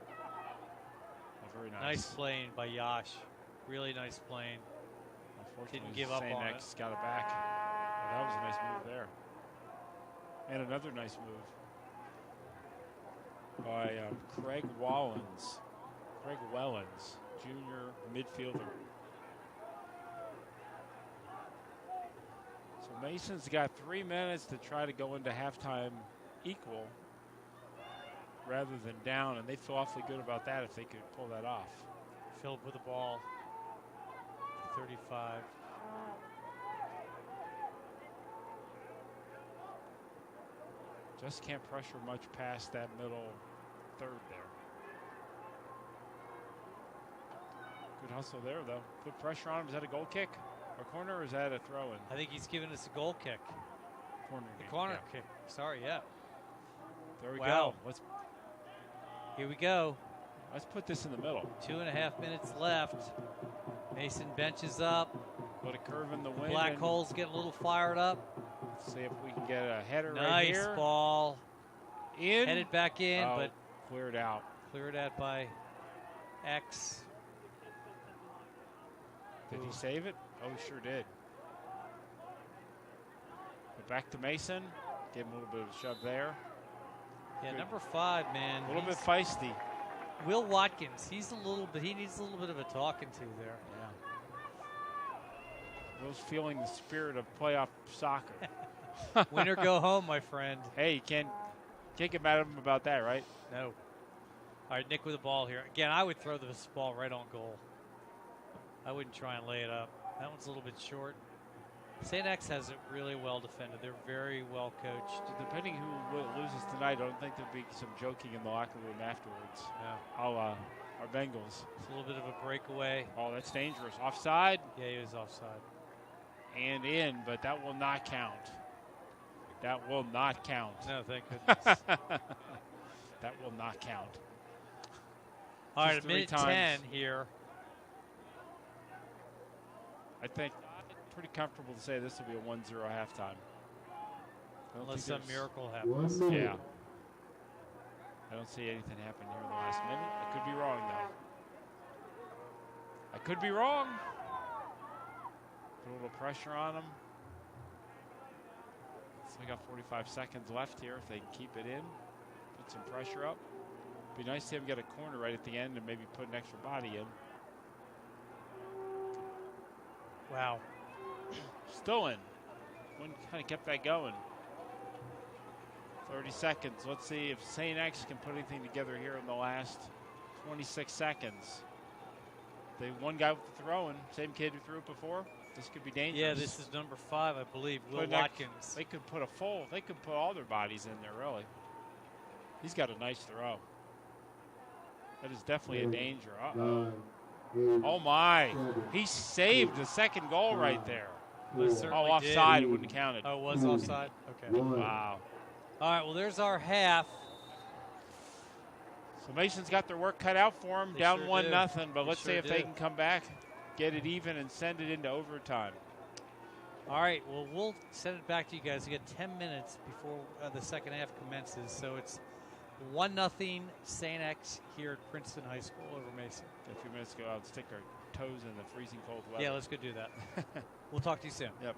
Oh, very nice. Nice playing by Yash. Really nice playing. Unfortunately, didn't give up on it. Got it back. Oh, that was a nice move there. And another nice move by Craig Wellens, junior midfielder. So Mason's got 3 minutes to try to go into halftime equal rather than down, and they feel awfully good about that if they could pull that off. Philip with the ball. 35. Just can't pressure much past that middle third there. Good hustle there, though. Put pressure on him. Is that a goal kick? Or corner, or is that a throw-in? I think he's giving us a goal kick. Corner. The corner kick. Sorry, yeah. There we go. Here we go. Let's put this in the middle. 2.5 minutes left. Mason benches up. Put a curve in the wind. Black Hole's getting a little fired up. See if we can get a header right here. Nice ball. In. Headed back in, but cleared out. Cleared out by X. Did he save it? Oh, he sure did. But back to Mason. Give him a little bit of a shove there. Yeah, Good. number 5, man. A little bit feisty. Will Watkins. He needs a little bit of a talking to there. Yeah. Will's feeling the spirit of playoff soccer. Win or go home, my friend. Hey, you can't get mad at him about that, right? No. All right, Nick with the ball here. Again, I would throw this ball right on goal. I wouldn't try and lay it up. That one's a little bit short. St. X has it really well defended. They're very well coached. Depending who loses tonight, I don't think there'll be some joking in the locker room afterwards. Yeah. Our Bengals. It's a little bit of a breakaway. Oh, that's dangerous. Offside. Yeah, he was offside. And in, but that will not count. That will not count. No, thank goodness. That will not count. All right, a minute 10 here. I think pretty comfortable to say this will be a 1-0 halftime. Unless some miracle happens. Yeah. I don't see anything happen here in the last minute. I could be wrong, though. I could be wrong. Put a little pressure on them. So we got 45 seconds left here if they can keep it in. Put some pressure up. Be nice to see him get a corner right at the end and maybe put an extra body in. Wow. Still in. One kind of kept that going. 30 seconds. Let's see if St. X can put anything together here in the last 26 seconds. The one guy with the throw-in, same kid who threw it before. This could be dangerous. Yeah, this is number 5, I believe, Will Watkins. They could put all their bodies in there, really. He's got a nice throw. That is definitely a danger. Uh-oh. Oh, my. He saved the second goal right there. Oh, offside. It wouldn't have counted. Oh, it was offside? Okay. Wow. All right, well, there's our half. So Mason's got their work cut out for them. They Down sure 1-0, but They let's see if they can come back, get it even, and send it into overtime. All right, well, we'll send it back to you guys. We got 10 minutes before the second half commences, so it's 1-0 St. X here at Princeton High School over Mason. A few minutes ago, I'll stick our toes in the freezing cold weather. Yeah, let's go do that. We'll talk to you soon. Yep.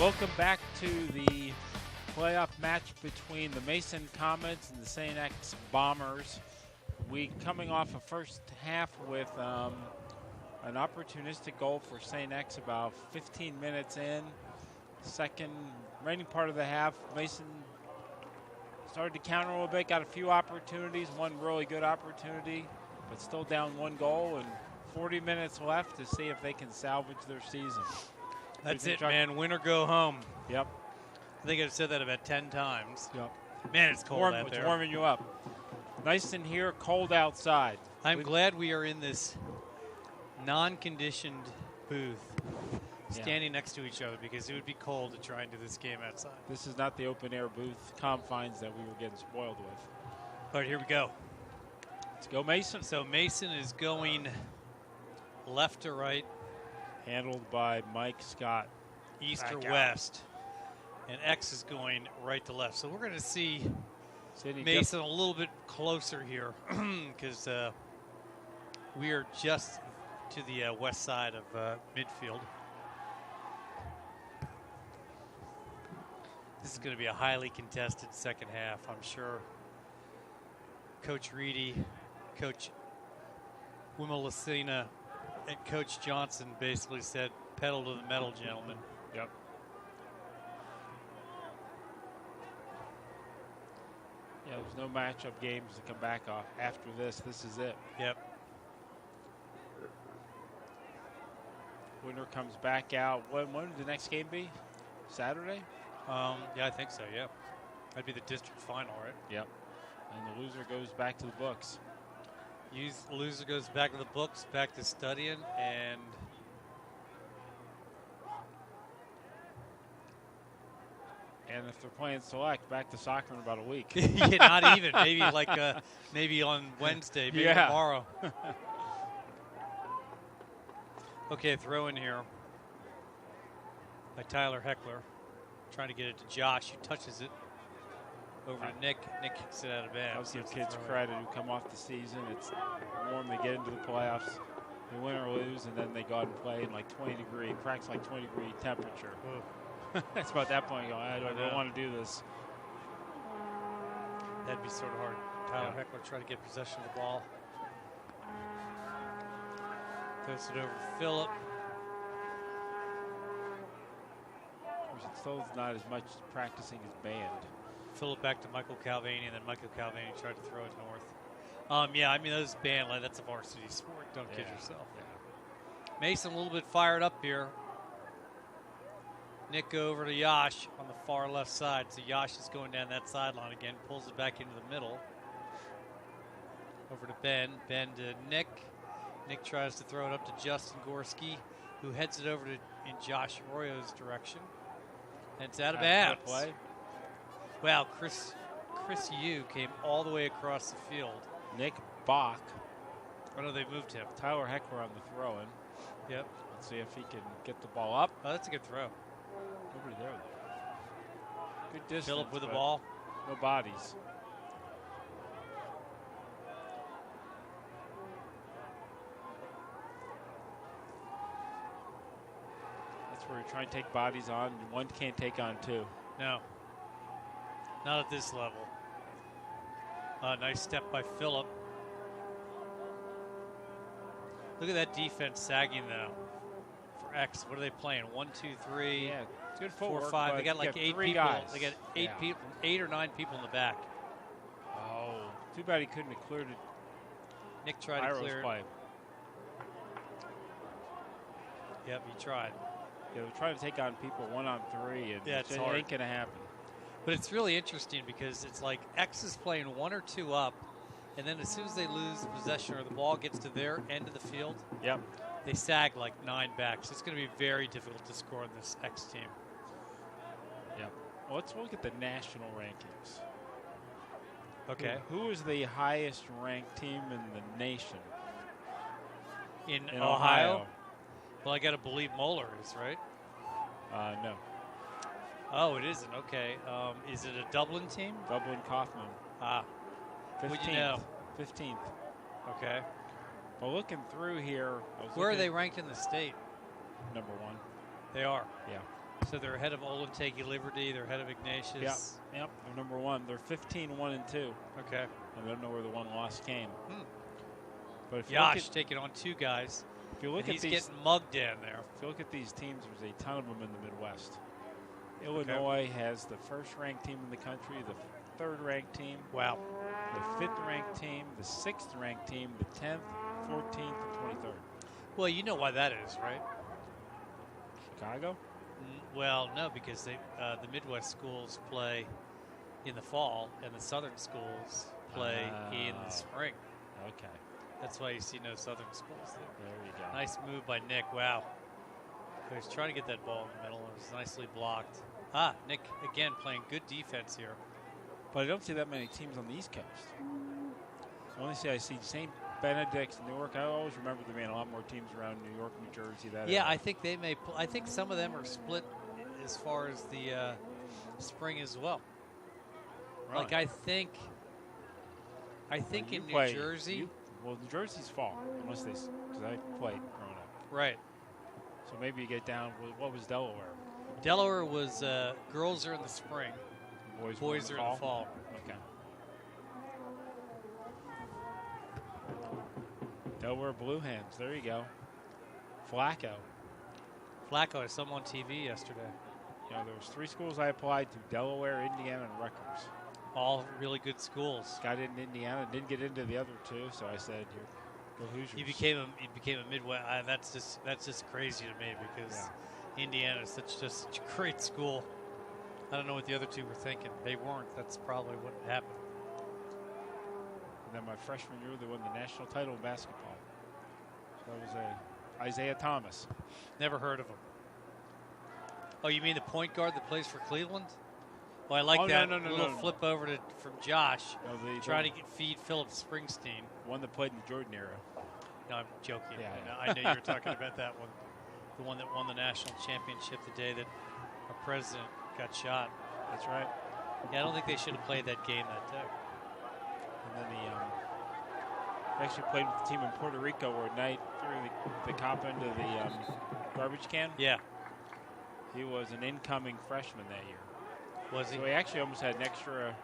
Welcome back to the playoff match between the Mason Comets and the St. X Bombers. We coming off a first half with an opportunistic goal for St. X about 15 minutes in. Second remaining part of the half, Mason started to counter a little bit, got a few opportunities, one really good opportunity, but still down one goal and 40 minutes left to see if they can salvage their season. That's it, man. Win or go home. Yep. I think I've said that about 10 times. Yep. Man, it's cold out there. It's warming you up. Nice in here, cold outside. I'm glad we are in this non-conditioned booth standing next to each other, because it would be cold to try and do this game outside. This is not the open-air booth confines that we were getting spoiled with. But here we go. Let's go, Mason. So Mason is going left to right. Handled by Mike Scott. East or west. And X is going right to left. So we're going to see Mason a little bit closer here, because we are just to the west side of midfield. This is going to be a highly contested second half, I'm sure. Coach Reedy, Coach Wimelasina, and Coach Johnson basically said, pedal to the metal, gentlemen. Yep. Yeah, there's no matchup games to come back off after this. This is it. Yep. Winner comes back out. When would the next game be? Saturday? Yeah, I think so, yeah. That'd be the district final, right? Yep. And the loser goes back to the books. Loser goes back to the books, back to studying, and if they're playing select, back to soccer in about a week. Yeah, not even. Maybe maybe on Wednesday, maybe tomorrow. Okay, throw in here by Tyler Heckler. Trying to get it to Josh, who touches it over to Nick. Nick kicks it out of bounds. I'll give kids credit who come off the season. It's warm. They get into the playoffs. They win or lose, and then they go out and play in like 20-degree, cracks like 20-degree temperature. That's about that point. I don't want to do this. That'd be sort of hard. Tyler Heckler trying to get possession of the ball. Throws it over to Phillip. It still is not as much practicing as band. Phillip back to Michael Calvani, and then Michael Calvani tried to throw it north. Yeah, I mean, those band, that's a varsity sport. Don't kid yourself. Yeah. Mason a little bit fired up here. Nick over to Yash on the far left side. So Yash is going down that sideline again, pulls it back into the middle. Over to Ben. Ben to Nick. Nick tries to throw it up to Justin Gorski, who heads it over in Josh Arroyo's direction. And it's out of bounds. Play. Wow, Chris Yu came all the way across the field. Nick Bach. Oh, no, they moved him. Tyler Heckler on the throw-in. Yep. Let's see if he can get the ball up. Oh, that's a good throw. Nobody there, though. Good distance. Phillip with the ball. No bodies. That's where you're trying to take bodies on. One can't take on two. No. Not at this level. Nice step by Phillip. Look at that defense sagging, though, for X. What are they playing? 1, 2, 3, yeah, good 4, 5. They got like 8 people. Guys. They got 8 or 9 people in the back. Oh, too bad he couldn't have cleared it. Nick tried to clear play. it. Yep, he tried. Yeah, they're trying to take on people 1-on-3, and it's it hard. ain't going to happen. But it's really interesting because it's like X is playing 1 or 2 up, and then as soon as they lose the possession or the ball gets to their end of the field, they sag like 9 back. So it's going to be very difficult to score on this X team. Yep. Well, let's look at the national rankings. Okay. Who is the highest ranked team in the nation? In Ohio? Well, I got to believe Moeller is, right? No. Oh, it isn't. Okay. Is it a Dublin team? Dublin Kaufman. 15th. What'd you know? 15th. Okay. Well, looking through here. Where are they ranked in the state? Number 1. They are. Yeah. So they're ahead of Olentangy Liberty. They're ahead of Ignatius. Yep. They're number 1. They're 15-1-2. Okay. I don't know where the one loss came. But if Yash taking on 2 guys. If you look at he's these, getting mugged down there. If you look at these teams, there's a ton of them in the Midwest. Illinois has the first-ranked team in the country, the third-ranked team. Wow. The 5th-ranked team, the 6th-ranked team, the 10th, 14th, and 23rd. Well, you know why that is, right? Chicago? Well, no, because the Midwest schools play in the fall, and the Southern schools play in the spring. Okay. That's why you see no Southern schools there. There you go. Nice move by Nick. Wow. He was trying to get that ball in the middle. It was nicely blocked. Nick, again, playing good defense here. But I don't see that many teams on the East Coast. I see St. Benedict's, Newark. I always remember there being a lot more teams around New York, New Jersey. Yeah, I think they may. I think some of them are split as far as the spring as well. Right. Like I think in New Jersey. New Jersey's fall, unless because I played growing up. Right. So maybe you get down. What was Delaware? Delaware was girls are in the spring, boys are in the fall. Okay. Delaware Blue Hens. There you go. Flacco. I saw him on TV yesterday. There was 3 schools I applied to: Delaware, Indiana, and Rutgers. All really good schools. Got into Indiana, didn't get into the other 2, so I said, "Go Hoosiers." You became a Midwest. That's just crazy to me because Indiana is such a great school. I don't know what the other 2 were thinking. They weren't. That's probably what happened. And then my freshman year, they won the national title in basketball. So that was Isaiah Thomas. Never heard of him. Oh, you mean the point guard that plays for Cleveland? Well, I like that little flip over from Josh, trying to feed Philip Springsteen. One that played in the Jordan era. No, I'm joking. Yeah, I know you were talking about that one. The one that won the national championship the day that our president got shot. That's right. Yeah, I don't think they should have played that game that day. And then he actually played with the team in Puerto Rico where at night threw the cop into the garbage can. Yeah. He was an incoming freshman that year. Was he? So he actually almost had an extra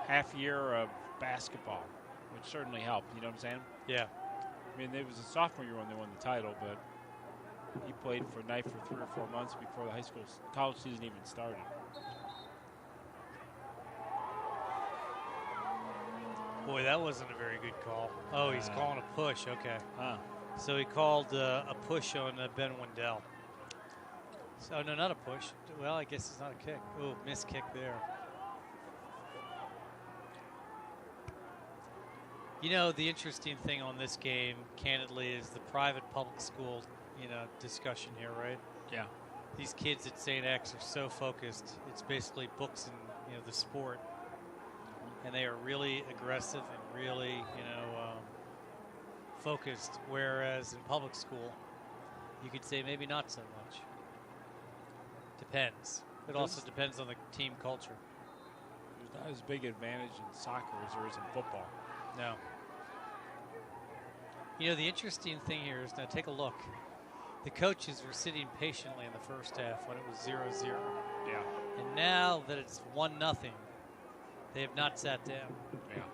half year of basketball, which certainly helped. You know what I'm saying? Yeah. I mean, it was a sophomore year when they won the title, but he played for Knight for 3 or 4 months before the college season even started. Boy, that wasn't a very good call. Oh, he's calling a push. Okay. So he called a push on Ben Wendell. So, no, not a push. Well, I guess it's not a kick. Oh, missed kick there. You know, the interesting thing on this game, candidly, is the private-public school, discussion here, right? Yeah. These kids at St. X are so focused. It's basically books and, the sport. And they are really aggressive and really, focused, whereas in public school, you could say maybe not so much. Depends. It also depends on the team culture. There's not as big advantage in soccer as there is in football. No. The interesting thing here is, now take a look. The coaches were sitting patiently in the first half when it was 0-0. Yeah. And now that it's 1-0, they have not sat down. Yeah.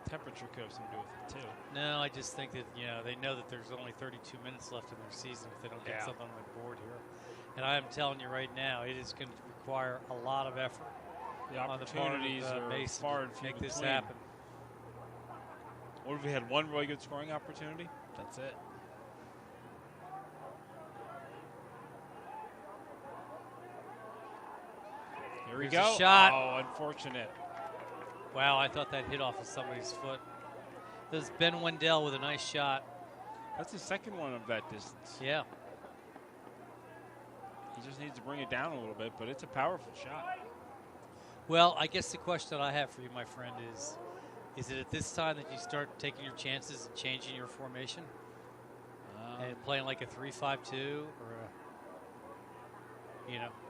Temperature could have something to do with it, too. No, I just think that, they know that there's only 32 minutes left in their season if they don't get something on the board here. And I'm telling you right now, it is going to require a lot of effort The on the part of opportunities are Mason far and to few make this between. happen. What if we had one really good scoring opportunity? That's it. Here we go. Shot. Oh, unfortunate. Wow, I thought that hit off of somebody's foot. This is Ben Wendell with a nice shot. That's the second one of that distance. Yeah. He just needs to bring it down a little bit, but it's a powerful shot. Well, I guess the question I have for you, my friend, is it at this time that you start taking your chances and changing your formation? And playing like a 3-5-2 or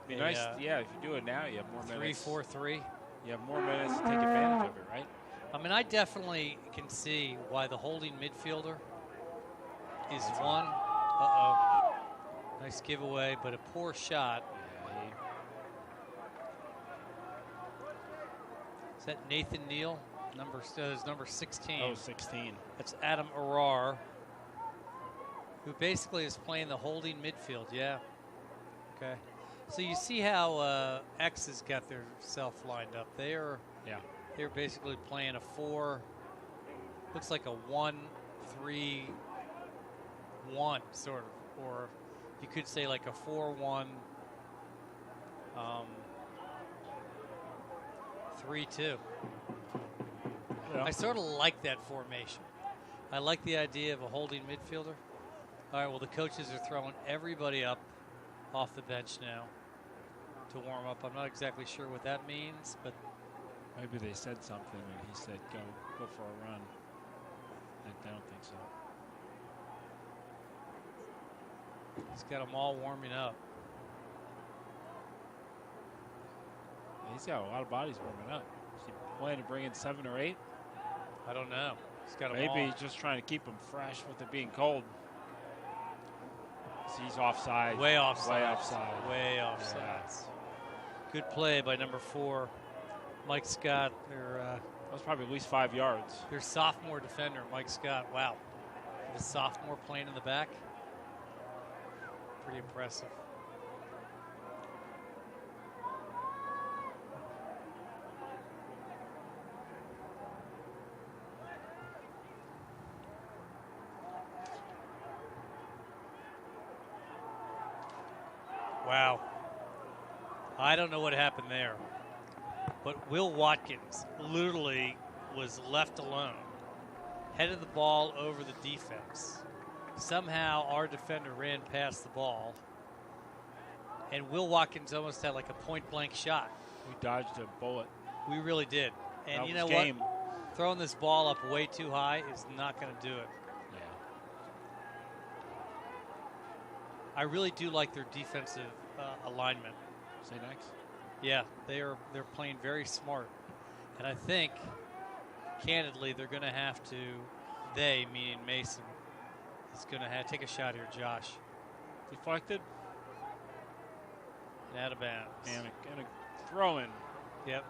be nice. Yeah, if you do it now, you have more minutes. 3-4-3. You have more minutes to take advantage of it, right? I mean, I definitely can see why the holding midfielder is one. Nice giveaway, but a poor shot. Is that Nathan Neal? Number 16. Oh, 16. That's Adam Arar, who basically is playing the holding midfield. Yeah. Okay. So you see how X has got their self lined up. They're basically playing a 4. Looks like a 1-3-1 sort of, or you could say like a 4-1. 3-2. Yeah. I sort of like that formation. I like the idea of a holding midfielder. All right, well, the coaches are throwing everybody up off the bench now to warm up. I'm not exactly sure what that means, but Maybe they said something and he said, go for a run. I don't think so. he's got them all warming up. He's got a lot of bodies warming up. Is he planning to bring in 7 or 8? I don't know. He's got them Maybe all. he's just trying to keep them fresh with it being cold. So he's offside. Way offside. Way offside. Way offside. Yeah. Good play by number 4, Mike Scott. That was probably at least 5 yards. Their sophomore defender, Mike Scott. Wow. The sophomore playing in the back. Pretty impressive. Wow. I don't know what happened there, but Will Watkins literally was left alone, headed the ball over the defense. Somehow our defender ran past the ball, and Will Watkins almost had like a point-blank shot. We dodged a bullet. We really did. And That you was know game. what? Throwing this ball up way too high is not going to do it. Yeah. I really do like their defensive alignment. Say next. Yeah, they're playing very smart, and I think, candidly, they're going to have to. They, meaning Mason, is going to take a shot here. Josh, Deflected. and out of bounds. And a throw in. Yep.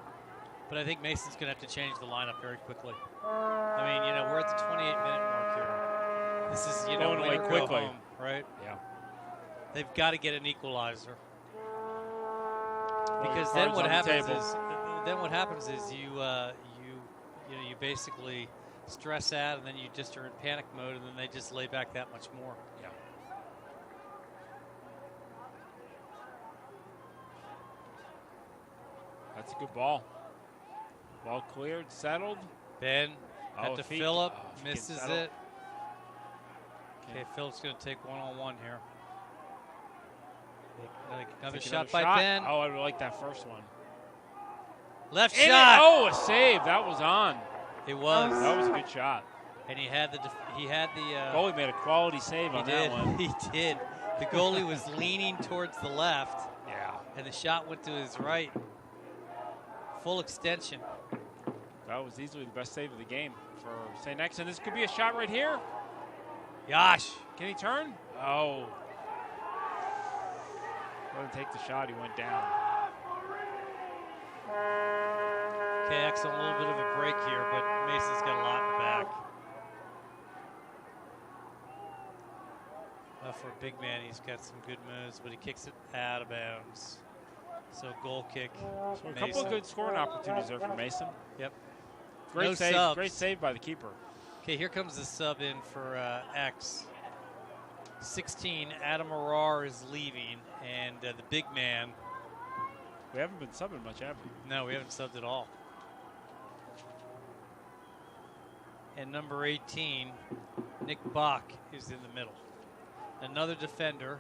But I think Mason's going to have to change the lineup very quickly. I mean, we're at the 28-minute mark here. This is, Going win away or go quickly. home, right? Yeah. They've got to get an equalizer. Because Cards then what on the happens table. is you basically stress out, and then you just are in panic mode, and then they just lay back that much more. Yeah. That's a good ball. Ball cleared, settled. Ben at to feet. Phillip, Oh, if he can misses settle. it. Okay, Phillip's going to take one-on-one here. Another Take shot another by Ben. Oh, I would like that first one. Left In it. shot. Oh, a save. That was on. It was. That was a good shot. And he had the Goalie made a quality save on that one. He did. The goalie was leaning towards the left, Yeah. and the shot went to his right. Full extension. That was easily the best save of the game for St. X. And this could be a shot right here. Yosh. Can he turn? Oh. Let him take the shot. He went down. Okay, X on a little bit of a break here, but Mason's got a lot in the back. For a big man, he's got some good moves, but he kicks it out of bounds. So goal kick. So a couple of good scoring opportunities there for Mason. Yep. Great No save. subs. Great save by the keeper. Okay, here comes the sub in for X. 16, Adam Arar is leaving, and the big man. We haven't been subbing much, have we? No, we haven't subbed at all. And number 18, Nick Bach, is in the middle. Another defender,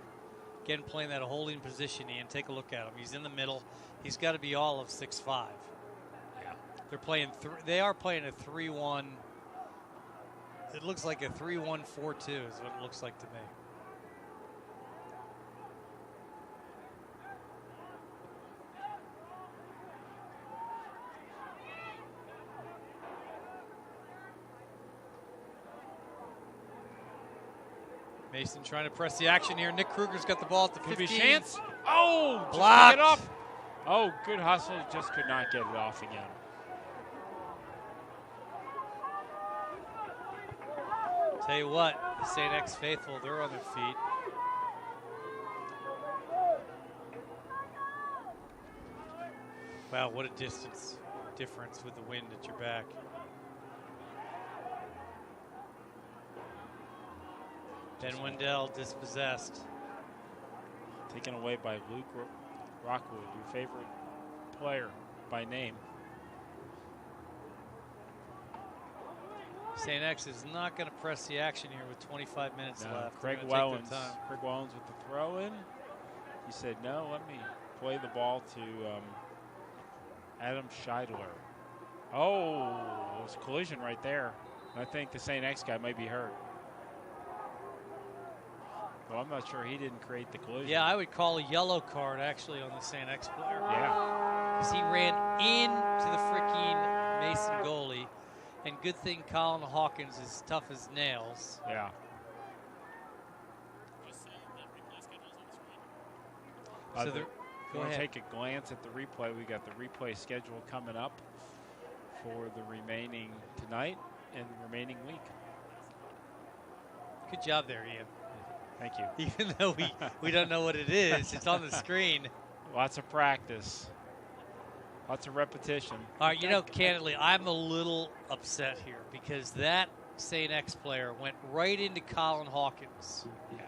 again playing that holding position. Ian, take a look at him. He's in the middle. He's got to be all of 6'5". Yeah. They're playing. They are playing a 3-1. It looks like a 3-1-4-2 is what it looks like to me. Mason trying to press the action here. Nick Kruger's got the ball at the 15. Could be a chance. Oh, just Blocked. get off. Oh, good hustle. Just could not get it off again. Tell you what, the St. X faithful, they're on their feet. Wow, what a distance difference with the wind at your back. Ben Wendell dispossessed. Taken away by Luke Rockwood, your favorite player by name. St. X is not going to press the action here with 25 minutes left. Craig Wellens with the throw in. He said, no, let me play the ball to Adam Scheidler. Oh, it was a collision right there. I think the St. X guy might be hurt. Well, I'm not sure he didn't create the collision. Yeah, I would call a yellow card actually on the St. X player. Yeah. Because he ran into the freaking Mason goalie. And good thing Colin Hawkins is tough as nails. Yeah. So Go ahead. take a glance at the replay. We got the replay schedule coming up for the remaining tonight and the remaining week. Good job there, Ian. Thank you. Even though we don't know what it is, it's on the screen. Lots of practice. Lots of repetition. All right, candidly, I'm a little upset here because that St. X player went right into Colin Hawkins. Yeah.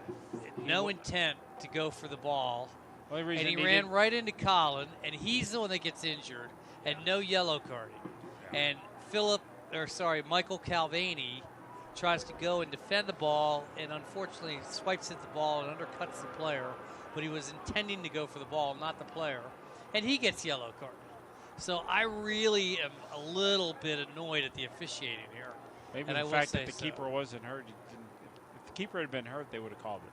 No intent to go for the ball. Only reason And he ran right into Colin, and he's the one that gets injured, and no yellow carding. Yeah. And Michael Calvani tries to go and defend the ball, and unfortunately swipes at the ball and undercuts the player, but he was intending to go for the ball, not the player, and he gets yellow carded. So I really am a little bit annoyed at the officiating here. Maybe and the I will fact say that the keeper wasn't hurt. If the keeper had been hurt, they would have called it.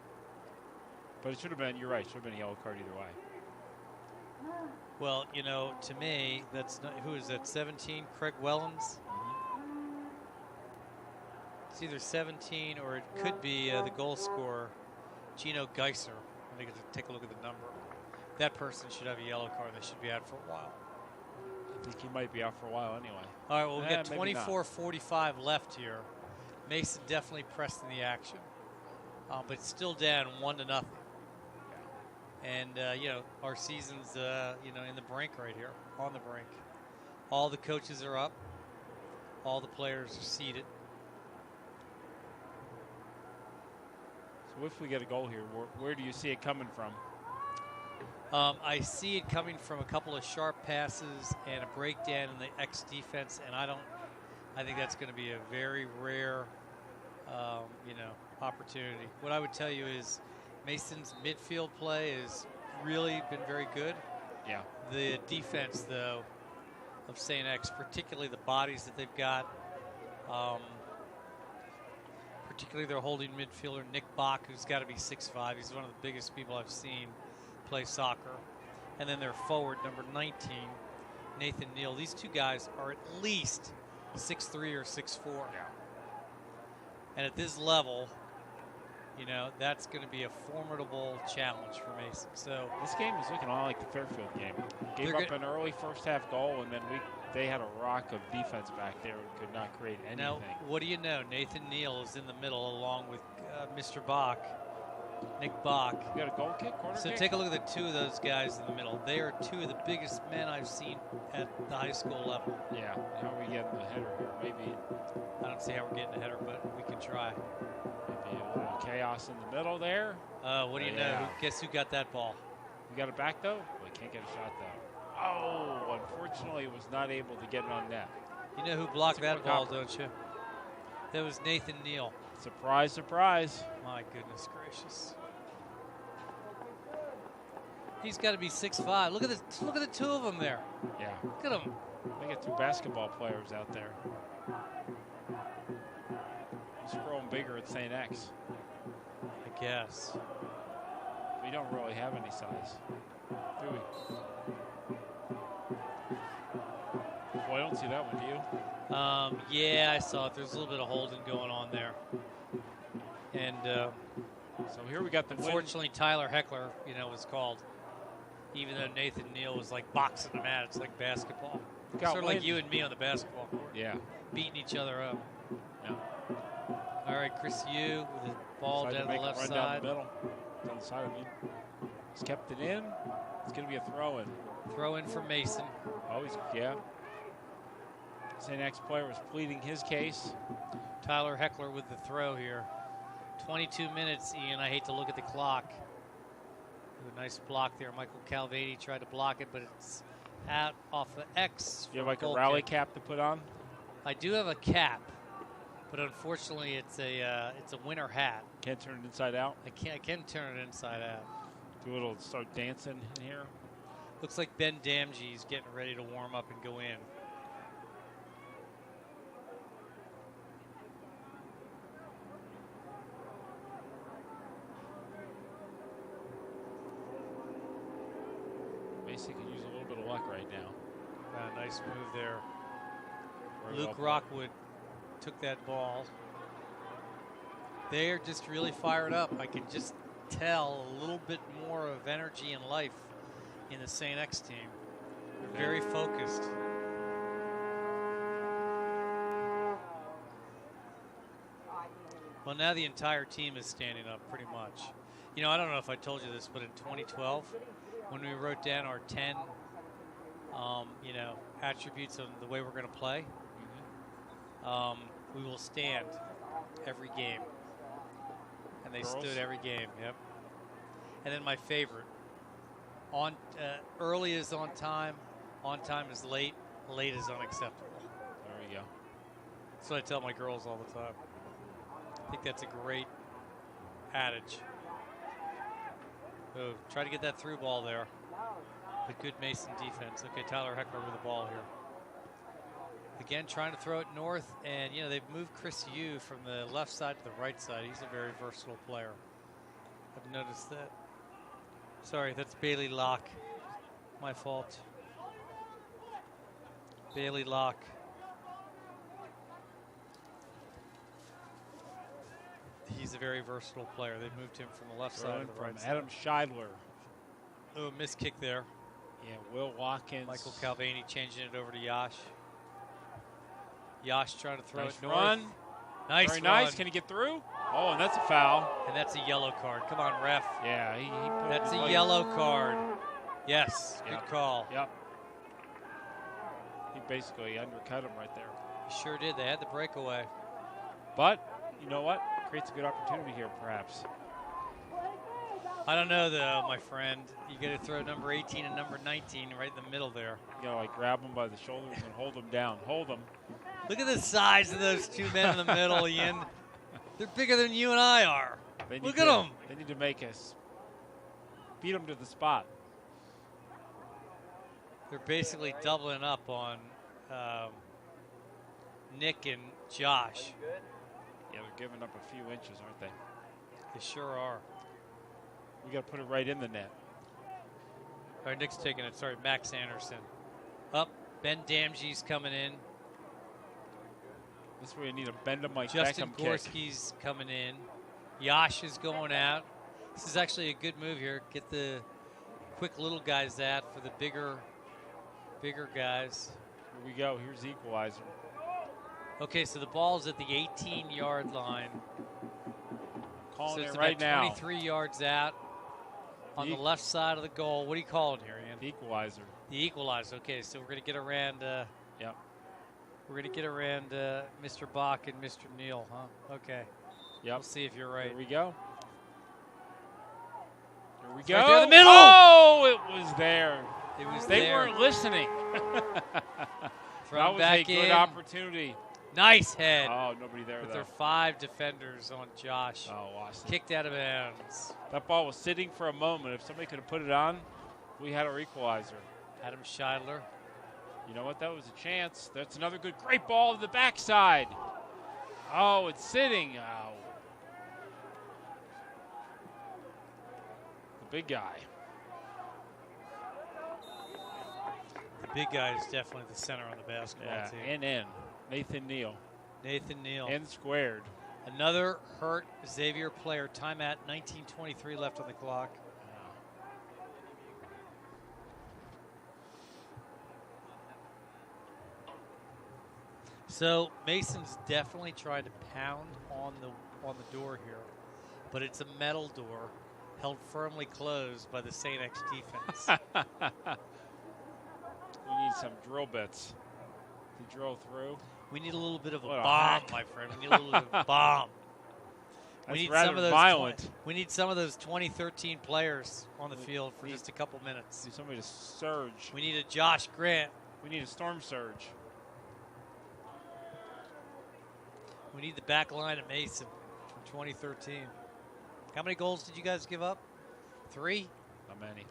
But it should have been, you're right, should have been a yellow card either way. Well, to me, that's not, who is that, 17, Craig Wellens? It's either 17 or it could be the goal scorer, Gino Geiser. I think it's take a look at the number. That person should have a yellow card. They should be out for a while. I think he might be out for a while anyway. All right, well, we've got maybe not. 24:45 left here. Mason definitely pressed in the action, but it's still down 1-0. And, our season's, in the brink right here, on the brink. All the coaches are up. All the players are seated. So if we get a goal here, where do you see it coming from? I see it coming from a couple of sharp passes and a breakdown in the X defense, and I think that's going to be a very rare, opportunity. What I would tell you is Mason's midfield play has really been very good. Yeah. The defense, though, of St. X, particularly the bodies that they've got, particularly their holding midfielder, Nick Bach, who's got to be 6'5". He's one of the biggest people I've seen play soccer. And then their forward, number 19, Nathan Neal. These two guys are at least 6'3" or 6'4". Yeah. And at this level, that's going to be a formidable challenge for Mason. So This game is looking a lot like the Fairfield game. Gave up an early first half goal, and then they had a rock of defense back there and could not create anything. now, what do you know? Nathan Neal is in the middle along with Mr. Bach, Nick Bach. You got a goal kick, corner So kick? take a look at the two of those guys in the middle. They are two of the biggest men I've seen at the high school level. Yeah. How are we getting the header here? Maybe I don't see how we're getting a header, but we can try. a little chaos in the middle there. What do you know? Yeah. Guess who got that ball? You got it back, though? We can't get a shot, though. Oh, unfortunately, was not able to get it on net. You know who blocked That's a that ball, quick don't you? That was Nathan Neal. Surprise, surprise. My goodness gracious. He's got to be 6'5". Look at the two of them there. Yeah. Look at them. They got two basketball players out there. He's growing bigger at St. X. I guess. We don't really have any size, do we? Boy, I don't see that one, do you? Yeah, I saw it. There's a little bit of holding going on there. And So here we got the win. Unfortunately, Tyler Heckler, was called. Even though Nathan Neal was like boxing him out, it's like basketball. Got sort of like you and me on the basketball court. Yeah. Beating each other up. Yeah. All right, Chris Yu with the ball down the left side. Down the middle. Down the side of you. He's kept it in. It's going to be a throw-in. Throw-in for Mason. Oh, yeah. St. X player was pleading his case. Tyler Heckler with the throw here. 22 minutes, Ian. I hate to look at the clock. A nice block there. Michael Calvady tried to block it, but it's out off of X. Do you have like a rally cap to put on? I do have a cap, but unfortunately it's a winter hat. Can't turn it inside out? I can turn it inside out. Do a little start dancing in here. Looks like Ben Damgey's getting ready to warm up and go in. Mason could use a little bit of luck right now. Nice move there. Very Luke Rockwood took that ball. They're just really fired up. I can just tell a little bit more of energy and life in the St. X team. They're very focused. Well, now the entire team is standing up pretty much. I don't know if I told you this, but in 2012, when we wrote down our 10, attributes of the way we're going to play, we will stand every game. And they stood every game, yep. And then my favorite, early is on time is late is unacceptable. There we go. That's what I tell my girls all the time. I think that's a great adage. So try to get that through ball there. The good Mason defense. Okay, Tyler Heckler with the ball here. Again, trying to throw it north, and they've moved Chris Yu from the left side to the right side. He's a very versatile player. I've noticed that. Sorry, that's Bailey Locke. My fault. Bailey Locke. He's a very versatile player. They moved him from the left side to the right side. Adam Scheidler. Oh, missed kick there. Yeah, Will Watkins. Michael Calvany changing it over to Yash. Yash trying to throw Nice it north. run. Nice Very run. nice. Can he get through? Oh, and that's a foul. And that's a yellow card. Come on, ref. Yeah, he put That's his a leg- yellow card. Yes, Yep. good call. Yep. He basically undercut him right there. He sure did. They had the breakaway. But you know what? Creates a good opportunity here, perhaps. I don't know, though, my friend. You got to throw number 18 and number 19 right in the middle there. You know, like grab him by the shoulders and hold him down. Hold him. Look at the size of those two men in the middle, Ian. They're bigger than you and I are. Look at them. They need to make us beat them to the spot. They're basically doubling up on Nick and Josh. Yeah, they're giving up a few inches, aren't they? They sure are. We got to put it right in the net. All right, Nick's taking it. Sorry, Max Anderson. Up. Ben Damgey's coming in. This is where you need a bend him like Justin Beckham kick. Gorski's coming in. Yash is going out. This is actually a good move here. Get the quick little guys out for the bigger guys. Here we go. Here's the equalizer. Okay, so the ball's at the 18-yard line. Calling So it's it about right now. 23 yards out on the left side of the goal. What do you call it here, Ian? The equalizer. The equalizer. Okay, so we're going to get around. Yep. We're going to get around Mr. Bach and Mr. Neal, huh? Okay. Yep. We'll see if you're right. Here we go. Here we It's go. right there in the middle. Oh, it was there. It was They there. weren't listening. Throw That was back a good in. opportunity. Nice head. Oh, nobody there, With though. their 5 defenders on Josh. Oh, Washington. Kicked out of bounds. That ball was sitting for a moment. If somebody could have put it on, we had our equalizer. Adam Scheidler. You know what? That was a chance. That's another good, great ball to the backside. Oh, it's sitting. Oh. The big guy. The big guy is definitely the center on the basketball Yeah, team. and in. Nathan Neal. Nathan Neal. And squared. Another hurt Xavier player. Timeout, 19:23 left on the clock. So Mason's definitely tried to pound on the door here, but it's a metal door held firmly closed by the St. X defense. We need some drill bits to drill through. We need a little bit of a What a bomb, hack. my friend. We need a little bit of a bomb. That's We need rather some of those violent. We need some of those 2013 players on the field for just a couple minutes. Need somebody to surge. We need a Josh Grant. We need a storm surge. We need the back line at Mason from 2013. How many goals did you guys give up? 3? Not many.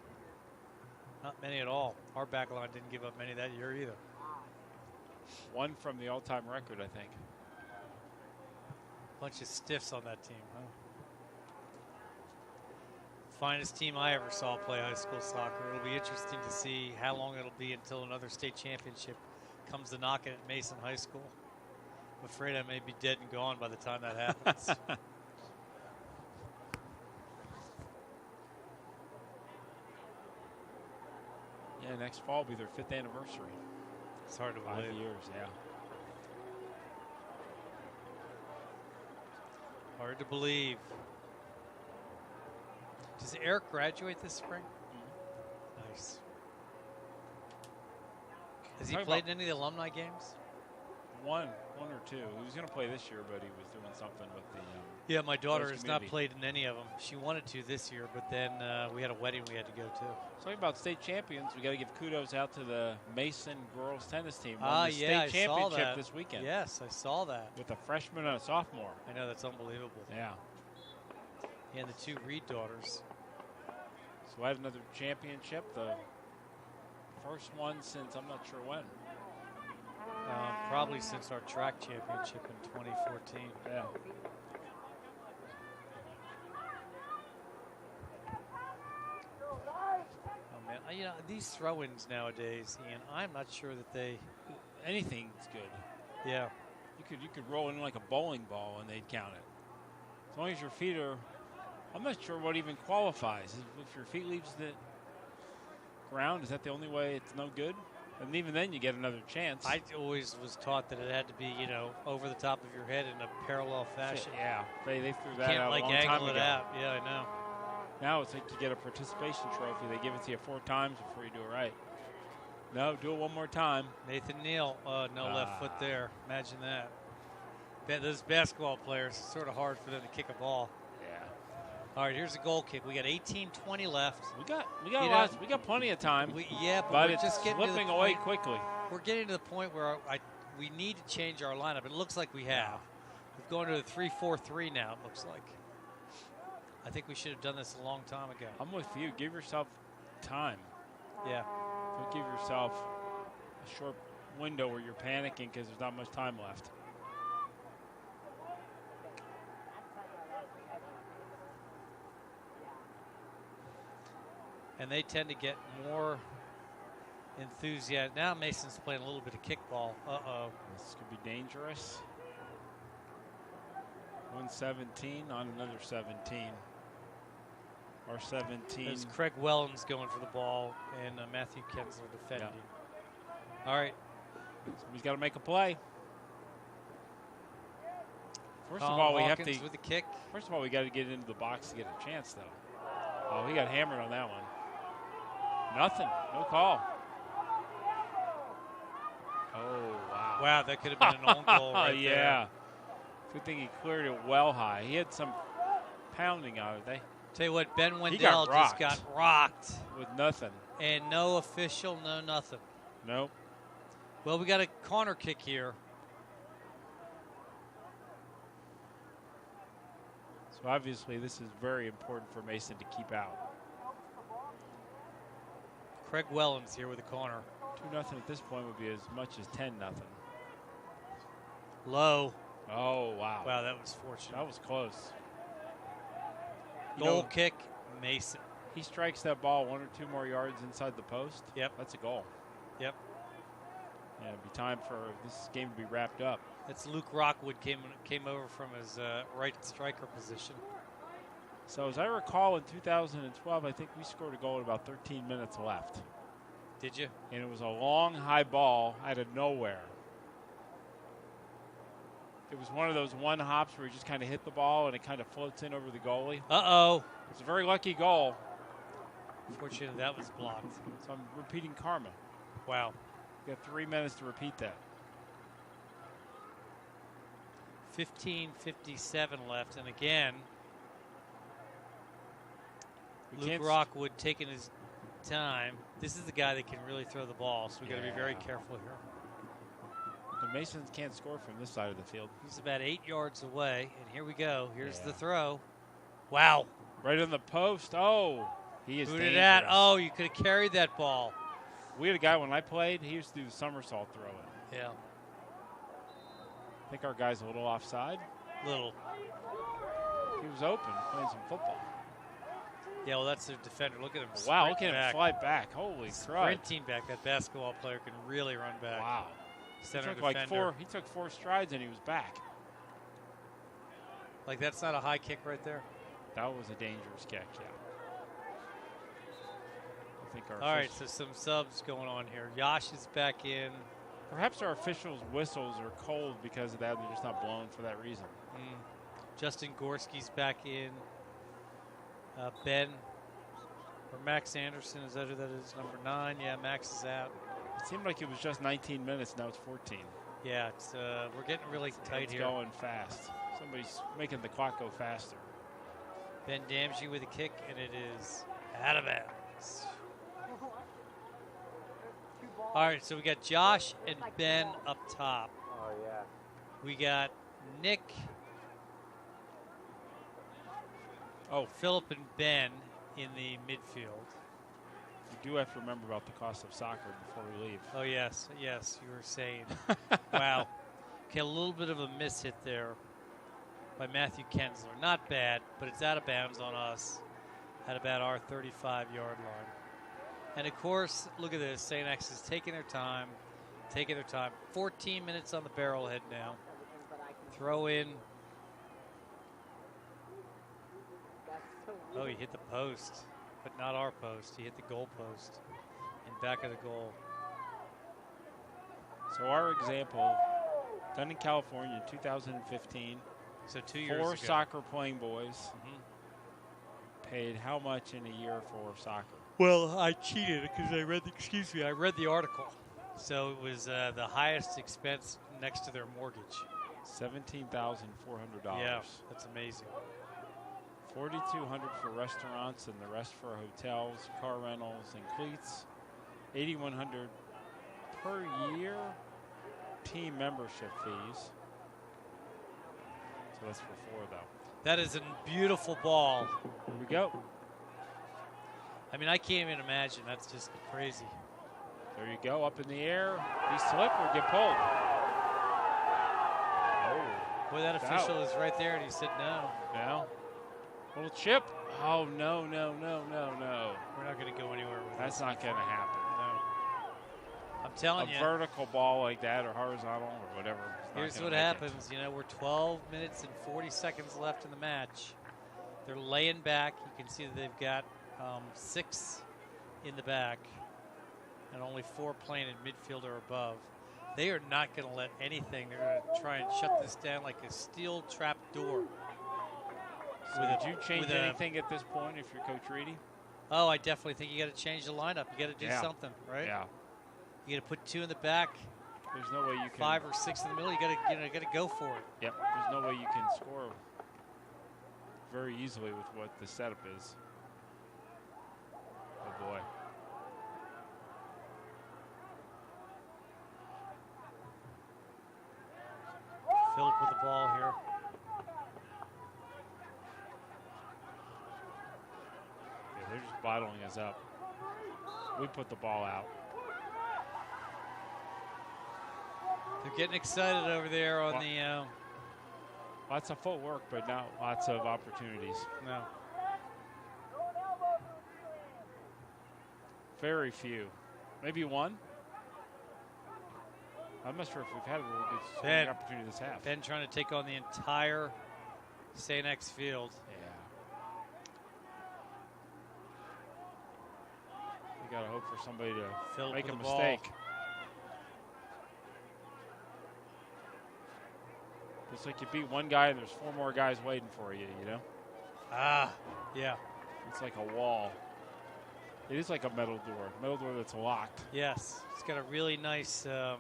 Not many at all. Our back line didn't give up many that year either. 1 from the all-time record, I think. Bunch of stiffs on that team, huh? Finest team I ever saw play high school soccer. It'll be interesting to see how long it'll be until another state championship comes to knocking at Mason High School. I'm afraid I may be dead and gone by the time that happens. Yeah, next fall will be their 5th anniversary. It's hard to 5 believe. years, yeah. Hard to believe. Does Eric graduate this spring? Mm-hmm. Nice. Has he played in any of the alumni games? One or two. He was going to play this year, but he was doing something with the. Yeah, my daughter Coach has not community. played in any of them. She wanted to this year, but then we had a wedding we had to go to. Talking about state champions, we got to give kudos out to the Mason girls tennis team. Won the Yeah, state I saw championship that. this weekend. Yes, I saw that. With a freshman and a sophomore. I know, that's unbelievable. Yeah. And the 2 Reed daughters. So I have another championship, the first one since I'm not sure when. Probably since our track championship in 2014. Yeah. Oh man, you know these throw-ins nowadays, Ian. I'm not sure that they. Anything's good. Yeah. You could roll in like a bowling ball and they'd count it. As long as your feet are. I'm not sure what even qualifies. If your feet leaves the ground, is that the only way it's no good? And even then, you get another chance. I always was taught that it had to be, over the top of your head in a parallel fashion. Yeah, they threw You that out can't a long time angle ago. it out. Yeah, I know. Now it's like you get a participation trophy. They give it to you 4 times before you do it right. No, do it one more time. Nathan Neal, no left foot there. Imagine that. Those basketball players, it's sort of hard for them to kick a ball. Yeah. All right, here's a goal kick. We got 18:20 left. We got plenty of time. But but we're it's just getting to the slipping away point- quickly. We're getting to the point where we need to change our lineup. It looks like we have. We've gone to a 3-4-3 now, it looks like. I think we should have done this a long time ago. I'm with you. Give yourself time. Yeah. Don't give yourself a short window where you're panicking because there's not much time left. And they tend to get more enthusiasm. Now Mason's playing a little bit of kickball. Uh-oh. This could be dangerous. 117 on another 17. Or 17. There's Craig Wellens going for the ball, and Matthew Kensler defending. All right. Somebody's got to make a play. First of Colin all, Hawkins with the kick. First of all, we got to get into the box to get a chance, though. Oh, he got hammered on that one. Nothing. No call. Oh, wow. Wow, that could have been an own goal right yeah. there. Good thing he cleared it well high. He had some pounding on it. Tell you what, Ben He Wendell got just got rocked. with nothing. And no official, no nothing. Nope. Well, we got a corner kick here. So obviously this is very important for Mason to keep out. Craig Wellens here with a corner. 2-0 at this point would be as much as 10-0. Low. Oh, wow. Wow, that was fortunate. That was close. Goal kick, Mason. He strikes that ball 1 or 2 more yards inside the post. Yep. That's a goal. Yep. Yeah, it'd be time for this game to be wrapped up. That's Luke Rockwood came over from his right striker position. So as I recall, in 2012, I think we scored a goal with about 13 minutes left. Did you? And it was a long, high ball out of nowhere. It was one of those one hops where you just kind of hit the ball and it kind of floats in over the goalie. Uh-oh. It's a very lucky goal. Unfortunately, that was blocked. So I'm repeating karma. Wow. You got 3 minutes to repeat that. 15:57 left, and again, Luke Rockwood taking his time. This is the guy that can really throw the ball, so we got to be very careful here. The Masons can't score from this side of the field. He's about 8 yards away, and here we go. Here's the throw. Wow. Right on the post. Oh, he is dangerous. That? Oh, you could have carried that ball. We had a guy when I played, he used to do the somersault throw it. Yeah. I think our guy's a little offside. Little. He was open, playing some football. Yeah, well, that's their defender. Look at him. Wow, look at him fly back. Holy crap. Sprinting back. That basketball player can really run back. Wow. Center defender. He took 4 strides and he was back. Like, that's not a high kick right there? That was a dangerous catch, yeah. I think All right, so some subs going on here. Yash is back in. Perhaps our officials' whistles are cold because of that. They're just not blown for that reason. Justin Gorski's back in. Ben, or Max Anderson, is that who that is? Number 9. Yeah, Max is out. It seemed like it was just 19 minutes. Now it's 14. Yeah, it's we're getting really tight here. It's going fast. Somebody's making the clock go faster. Ben Damsey with a kick, and it is out of bounds. All right, so we got Josh and Ben up top. Oh, yeah. We got Nick, Philip, and Ben in the midfield. We do have to remember about the cost of soccer before we leave. Oh, yes, you were saying. Wow. Okay, a little bit of a miss hit there by Matthew Kensler. Not bad, but it's out of bounds on us at about our 35-yard line. And, of course, look at this. St. X is taking their time. 14 minutes on the barrelhead now. Throw in. Oh, he hit the post, but not our post. He hit the goal post in back of the goal. So our example, done in California in 2015. So 2 years ago. 4 soccer playing boys paid how much in a year for soccer? Well, I cheated because I read the article. So it was the highest expense next to their mortgage. $17,400. Yeah, that's amazing. $4,200 for restaurants and the rest for hotels, car rentals, and cleats. $8,100 per year team membership fees. So that's for 4, though. That is a beautiful ball. Here we go. I mean, I can't even imagine. That's just crazy. There you go, up in the air. He slip or get pulled. Oh. Boy, that official is right there, and he said no. No. Little chip. Oh, no. We're not going to go anywhere with That's not going to happen. No. I'm telling you. A vertical ball like that or horizontal or whatever. Here's what happens. You know, we're 12 minutes and 40 seconds left in the match. They're laying back. You can see that they've got 6 in the back and only 4 playing in midfield or above. They are not going to let anything. They're going to try and shut this down like a steel trap door. So did you change anything at this point if you're Coach Reedy? Oh, I definitely think you got to change the lineup. You got to do something, right? Yeah. You got to put 2 in the back. There's no way you can 5 or 6 in the middle. You got to go for it. Yep. There's no way you can score very easily with what the setup is. Oh boy. Philip with the ball here. Yeah, they're just bottling us up. We put the ball out. They're getting excited over there on the. Lots of footwork, but not lots of opportunities. No. Very few. Maybe one. I'm not sure if we've had a really good Ben. scoring opportunity this half. Ben trying to take on the entire St. X field. Yeah. You got to hope for somebody to Phil make with a the ball. mistake. Looks like you beat one guy and there's 4 more guys waiting for you, you know? Ah, yeah. It's like a wall. It is like a metal door that's locked. Yes. It's got a really nice, That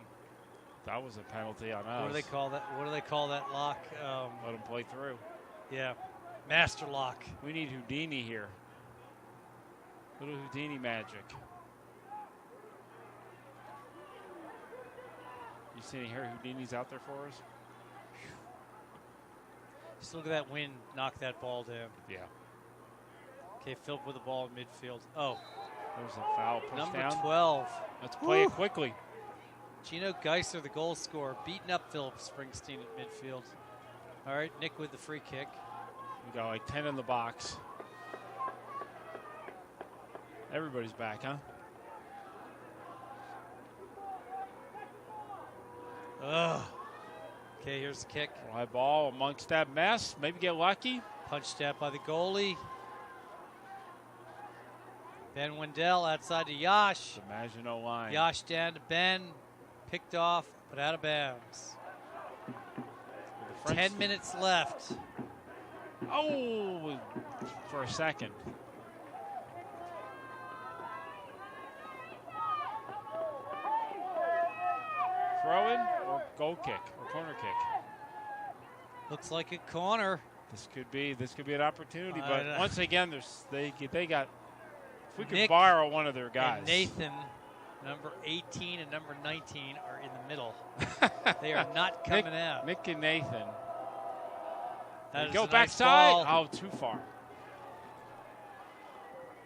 was a penalty on us. what do they call that? What do they call that lock? Let him play through. Yeah. Master lock. We need Houdini here. Little Houdini magic. You see any Houdinis out there for us? Just look at that wind knock that ball down. Yeah. Okay, Philip with the ball in midfield. Oh, There's a foul push number down. 12. Let's play it quickly. Gino Geisler, the goal scorer, beating up Philip Springsteen at midfield. All right, Nick with the free kick. We got like 10 in the box. Everybody's back, huh? Ugh. Okay, here's the kick. High ball amongst that mess. Maybe get lucky. Punch tap by the goalie. Ben Wendell outside to Yash. The Maginot line. Yash down to Ben. Picked off, but out of bounds. 10 minutes left. Oh, for a second. Throw in or goal kick or corner kick. Looks like a corner. This could be an opportunity, I but know. once again, they got. If we could Nick borrow one of their guys. And Nathan, number 18 and number 19, are in the middle. They are not coming out. Nick and Nathan. That is Go a nice backside. ball. Oh, too far.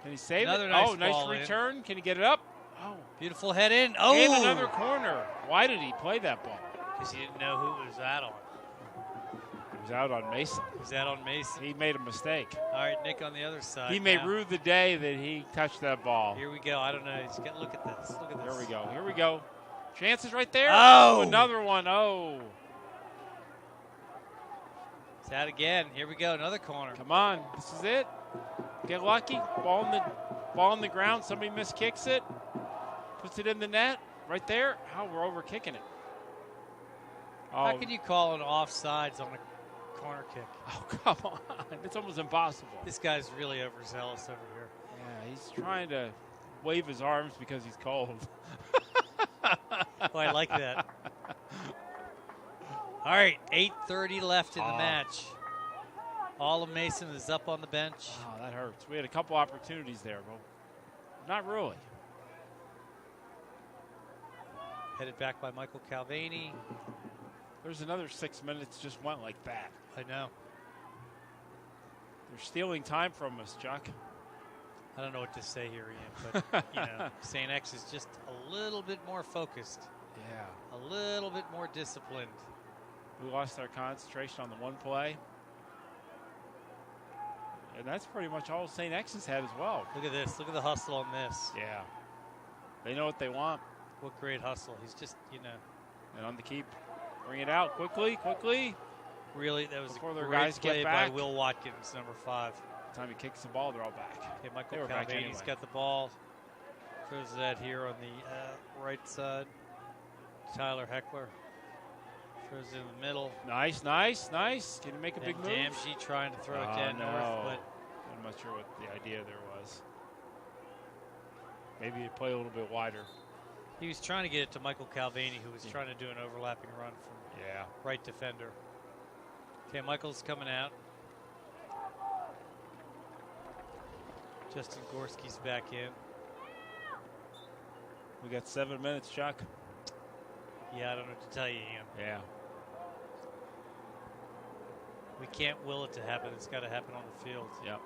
Can he save Another it? nice Nice ball in. return. Can he get it up? Oh. Beautiful head in. Oh! And another corner. Why did he play that ball? Because he didn't know who it was out on. He was out on Mason. He was out on Mason. He made a mistake. All right, Nick on the other side. He may now. rue the day that he touched that ball. Here we go. I don't know. Look at this. Look at this. Here we go. Here we go. Chances right there. Oh! Another one. Oh. It's out again. Here we go. Another corner. Come on. This is it. Get lucky. Ball on the ground. Somebody miskicks it. Puts it in the net. Right there. Oh, we're over kicking it. Oh. How can you call an offsides on a corner kick? Oh, come on. It's almost impossible. This guy's really overzealous over here. Yeah, he's trying to wave his arms because he's cold. Oh, I like that. All right, 8:30 left in the match. All of Mason is up on the bench. Oh, that hurts. We had a couple opportunities there, but not really. Headed back by Michael Calvani. There's another 6 minutes just went like that. I know. They're stealing time from us, Chuck. I don't know what to say here, Ian, but you know, St. X is just a little bit more focused, Yeah. a little bit more disciplined. We lost our concentration on the one play. And that's pretty much all St. X has had as well. Look at this. Look at the hustle on this. Yeah. They know what they want. What great hustle. He's just, you know. And on the keep. Bring it out quickly, quickly. Really, that was Before a their great guys get play by back. Will Watkins, number 5. By the time he kicks the ball, they're all back. Okay, Michael They were back Calvani's anyway. got the ball. Throws that here on the right side. Tyler Heckler throws it in the middle. Nice, nice, nice. Can you make a And big move? Damsey trying to throw it Oh, down no. north, but I'm not sure what the idea there was. Maybe he'd play a little bit wider. he was trying to get it to Michael Calvani, who was trying to do an overlapping run from Yeah. right defender. Okay, Michael's coming out. Justin Gorski's back in. We got 7 minutes, Chuck. Yeah, I don't know what to tell you, Ian. Yeah. We can't will it to happen. It's got to happen on the field. Yep.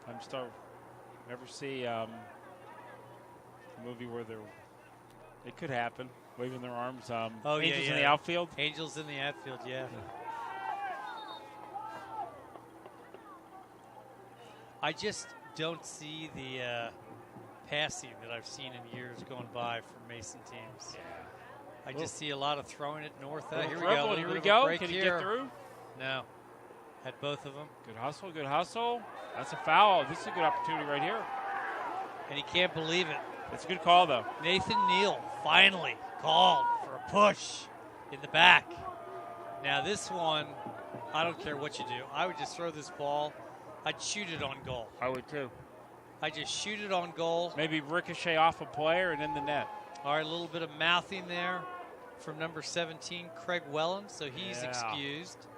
Time to start. Ever see a movie where it could happen, waving their arms? Oh, yeah, Angels in yeah. the outfield. Angels in the outfield, yeah. I just don't see the passing that I've seen in years going by from Mason teams. Yeah. I just see a lot of throwing it north. Here we dribble, go. Here we Break go. Can he here. get through? No. Had both of them. Good hustle. Good hustle. That's a foul. This is a good opportunity right here. And he can't believe it. It's a good call, though. Nathan Neal finally called for a push in the back. Now this one, I don't care what you do. I would just throw this ball. I'd shoot it on goal. I would, too. I just shoot it on goal. Maybe ricochet off a player and in the net. All right, a little bit of mouthing there from number 17, Craig Wellen. So he's excused.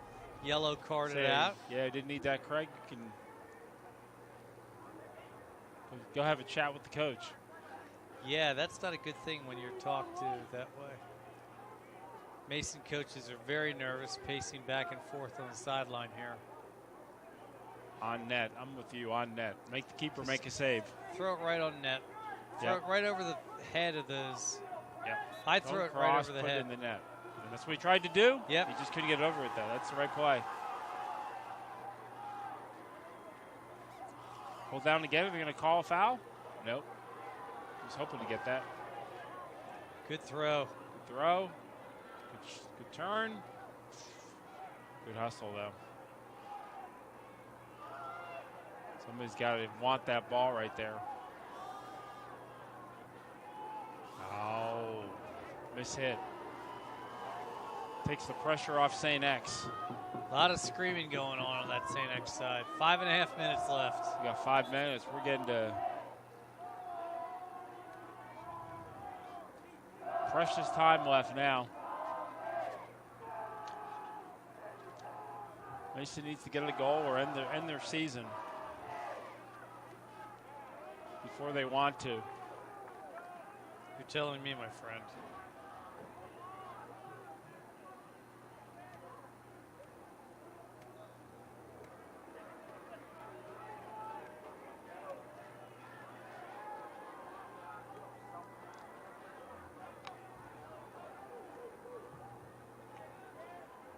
Yellow carded out. Yeah, didn't need that, Craig. You can go have a chat with the coach. Yeah, that's not a good thing when you're talked to that way. Mason coaches are very nervous, pacing back and forth on the sideline here. On net. I'm with you, on net. Make the keeper make a save. Throw it right on net. Throw it right over the head of those. Yep. I'd throw it right over the head. Put it in the net. And that's what he tried to do. Yep. He just couldn't get over it, though. That's the right play. Hold down again. Are they going to call a foul? Nope. He was hoping to get that. Good throw. Good throw. Good turn. Good hustle, though. Somebody's got to want that ball right there. Oh, mishit. Takes the pressure off St. X. A lot of screaming going on that St. X side. 5.5 minutes left. We got 5 minutes. We're getting to precious time left now. Mason needs to get a goal or end their season before they want to. You're telling me, my friend.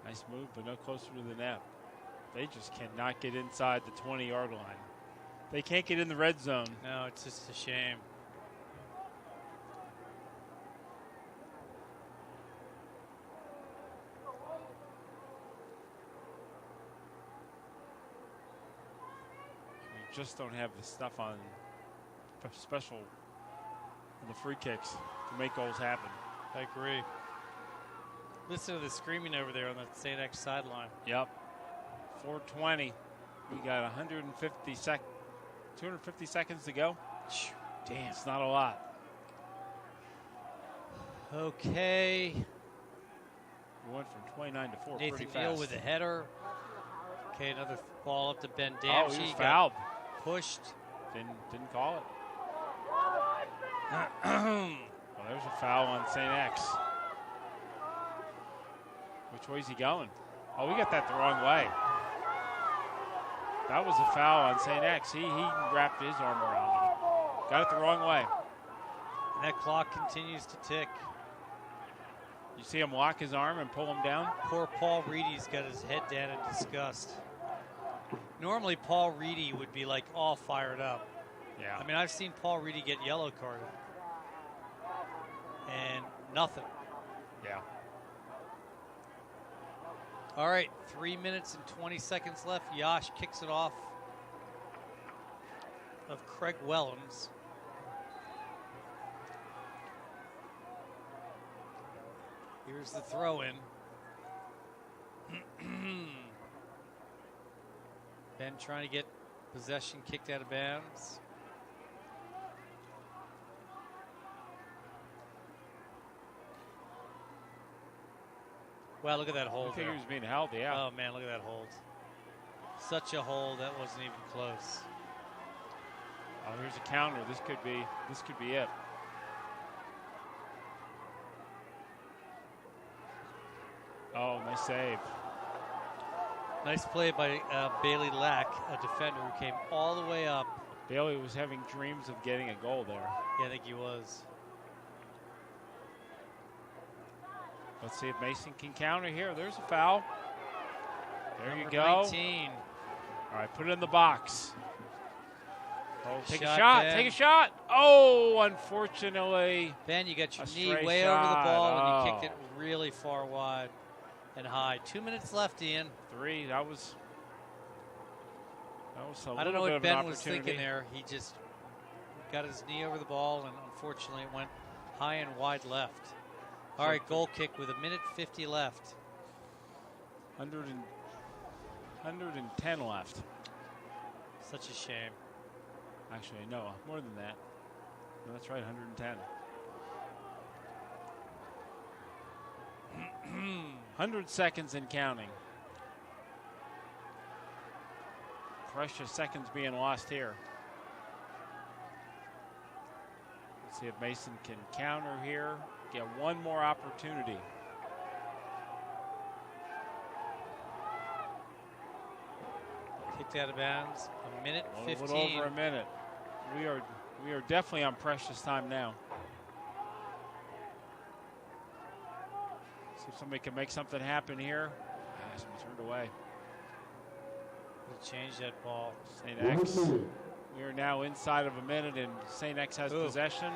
Nice move, but no closer to the net. They just cannot get inside the 20-yard line. They can't get in the red zone. No, it's just a shame. We just don't have the stuff on special on the free kicks to make goals happen. I agree. Listen to the screaming over there on the St. X sideline. Yep. 4:20. We got 250 seconds to go. Damn. It's not a lot. Okay. We went from 29 to 4 Nathan pretty Neal fast. with a header. Okay, another ball up to Ben Oh, Damsey. he was fouled. Pushed. Didn't call it. Well, there's a foul on St. X. Which way is he going? Oh, we got that the wrong way. That was a foul on St. X. He wrapped his arm around it. Got it the wrong way. And that clock continues to tick. You see him lock his arm and pull him down? Poor Paul Reedy's got his head down in disgust. Normally, Paul Reedy would be like all fired up. Yeah. I mean, I've seen Paul Reedy get yellow carded. And nothing. Yeah. All right, 3 minutes and 20 seconds left. Yash kicks it off of Craig Wellens. Here's the throw in. Ben trying to get possession kicked out of bounds. Wow, look at that hold. I think he was being held, yeah. Oh, man, look at that hold. Such a hold, that wasn't even close. Oh, here's a counter. This could be it. Oh, nice save. Nice play by Bailey Lack, a defender who came all the way up. Bailey was having dreams of getting a goal there. Yeah, I think he was. Let's see if Mason can counter here. There's a foul. There Number you go. 19. All right, put it in the box. Oh, take a Shot, shot. Ben. Take a shot. Oh, unfortunately. Ben, you got your A knee stray way over the shot. ball, and you Oh. kicked it really far wide and high. 2 minutes left, Ian. 3. That was a I don't know little bit what of an Ben was opportunity. thinking there. He just got his knee over the ball, and unfortunately it went high and wide left. All right, goal kick with 1:50 left. 110 left. Such a shame. Actually, no, more than that. No, that's right, 110. 100 seconds and counting. Precious seconds being lost here. Let's see if Mason can counter here. Get one more opportunity. Kicked out of bounds. 1:15. A little over a minute. We are definitely on precious time now. See if somebody can make something happen here. It's been turned away. We'll change that ball. St. X. We are now inside of a minute, and St. X has possession.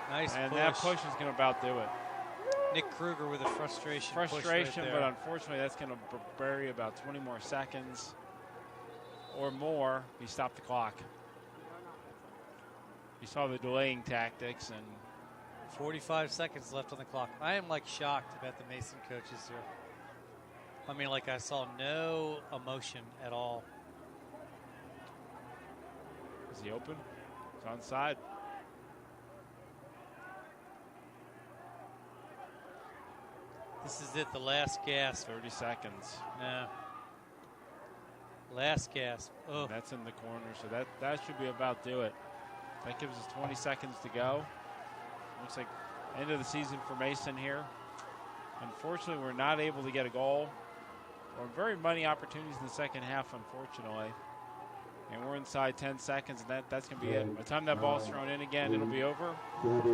Nice and push. that push is going to about do it. Nick Kruger with a frustration. push Frustration, right but there. unfortunately, that's going to bury about 20 more seconds or more. He stopped the clock. You saw the delaying tactics, and 45 seconds left on the clock. I am like shocked about the Mason coaches here. I mean, like I saw no emotion at all. is he open? It's onside. This is it, the last gasp. 30 seconds. No. Last gasp. Oh, That's in the corner, so that should be about do it. That gives us 20 seconds to go. Looks like end of the season for Mason here. Unfortunately, we're not able to get a goal. Or very many opportunities in the second half, unfortunately. And we're inside 10 seconds, and that's going to be it. By the time that ball's thrown in again, it'll be over.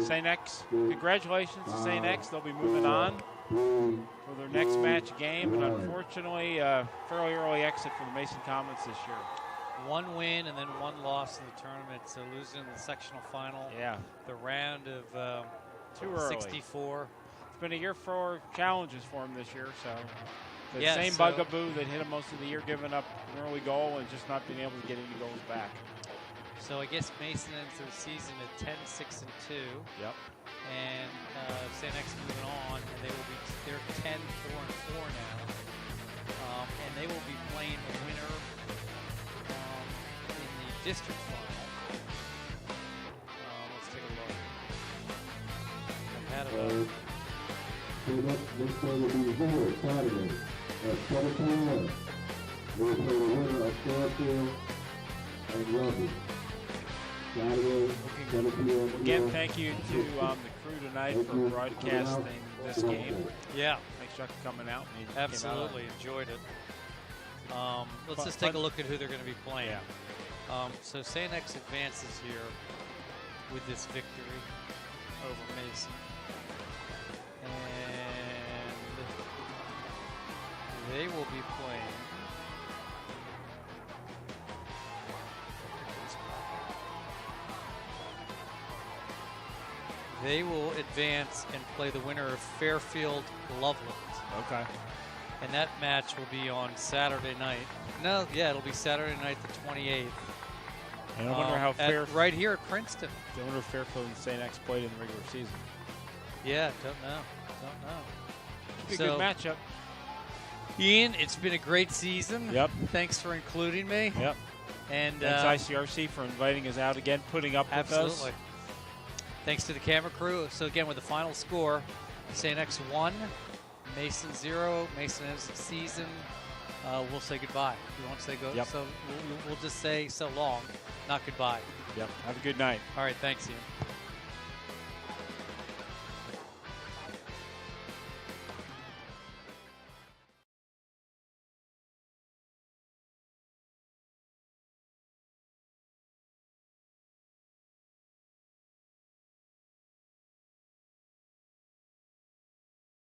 St. X, congratulations to St. X. They'll be moving on for their next match game. And unfortunately, fairly early exit for the Mason Comets this year. one win and then one loss in the tournament. So losing in the sectional final. Yeah. The round of Too early. 64. It's been a year for challenges for him this year, so the Yeah, same so- bugaboo that hit him most of the year, giving up an early goal and just not being able to get any goals back. So I guess Mason ends the season at 10-6-2. Yep. And St. X moving on, and they're 10-4-4 now. And they will be playing the winner in the district final. Let's take a look. I've had a Next play will be here Saturday at 7 p.m. We will play the winner of Fairfield and Rugby. Saturday, 7 p.m. Again, thank you to the crew tonight for broadcasting this game. Yeah, Thanks, Chuck, for coming out. And he came out. absolutely enjoyed it. Let's just take a look at who they're going to be playing. So St. X advances here with this victory over Mason. And they will be playing They will advance and play the winner of Fairfield Loveland. Okay. And that match will be on Saturday night. No, yeah, it'll be Saturday night the 28th. And I wonder how right here at Princeton. I wonder if Fairfield and St. X played in the regular season. Yeah, don't know. Be a good matchup. Ian, it's been a great season. Yep. Thanks for including me. Yep. And thanks ICRC for inviting us out again, putting up with us. absolutely. Thanks to the camera crew. So again, with the final score, St. X 1, Mason 0. Mason ends the season. We'll say goodbye. We won't say go. Yep. So we'll just say so long, not goodbye. Yep. Have a good night. All right. Thanks, Ian.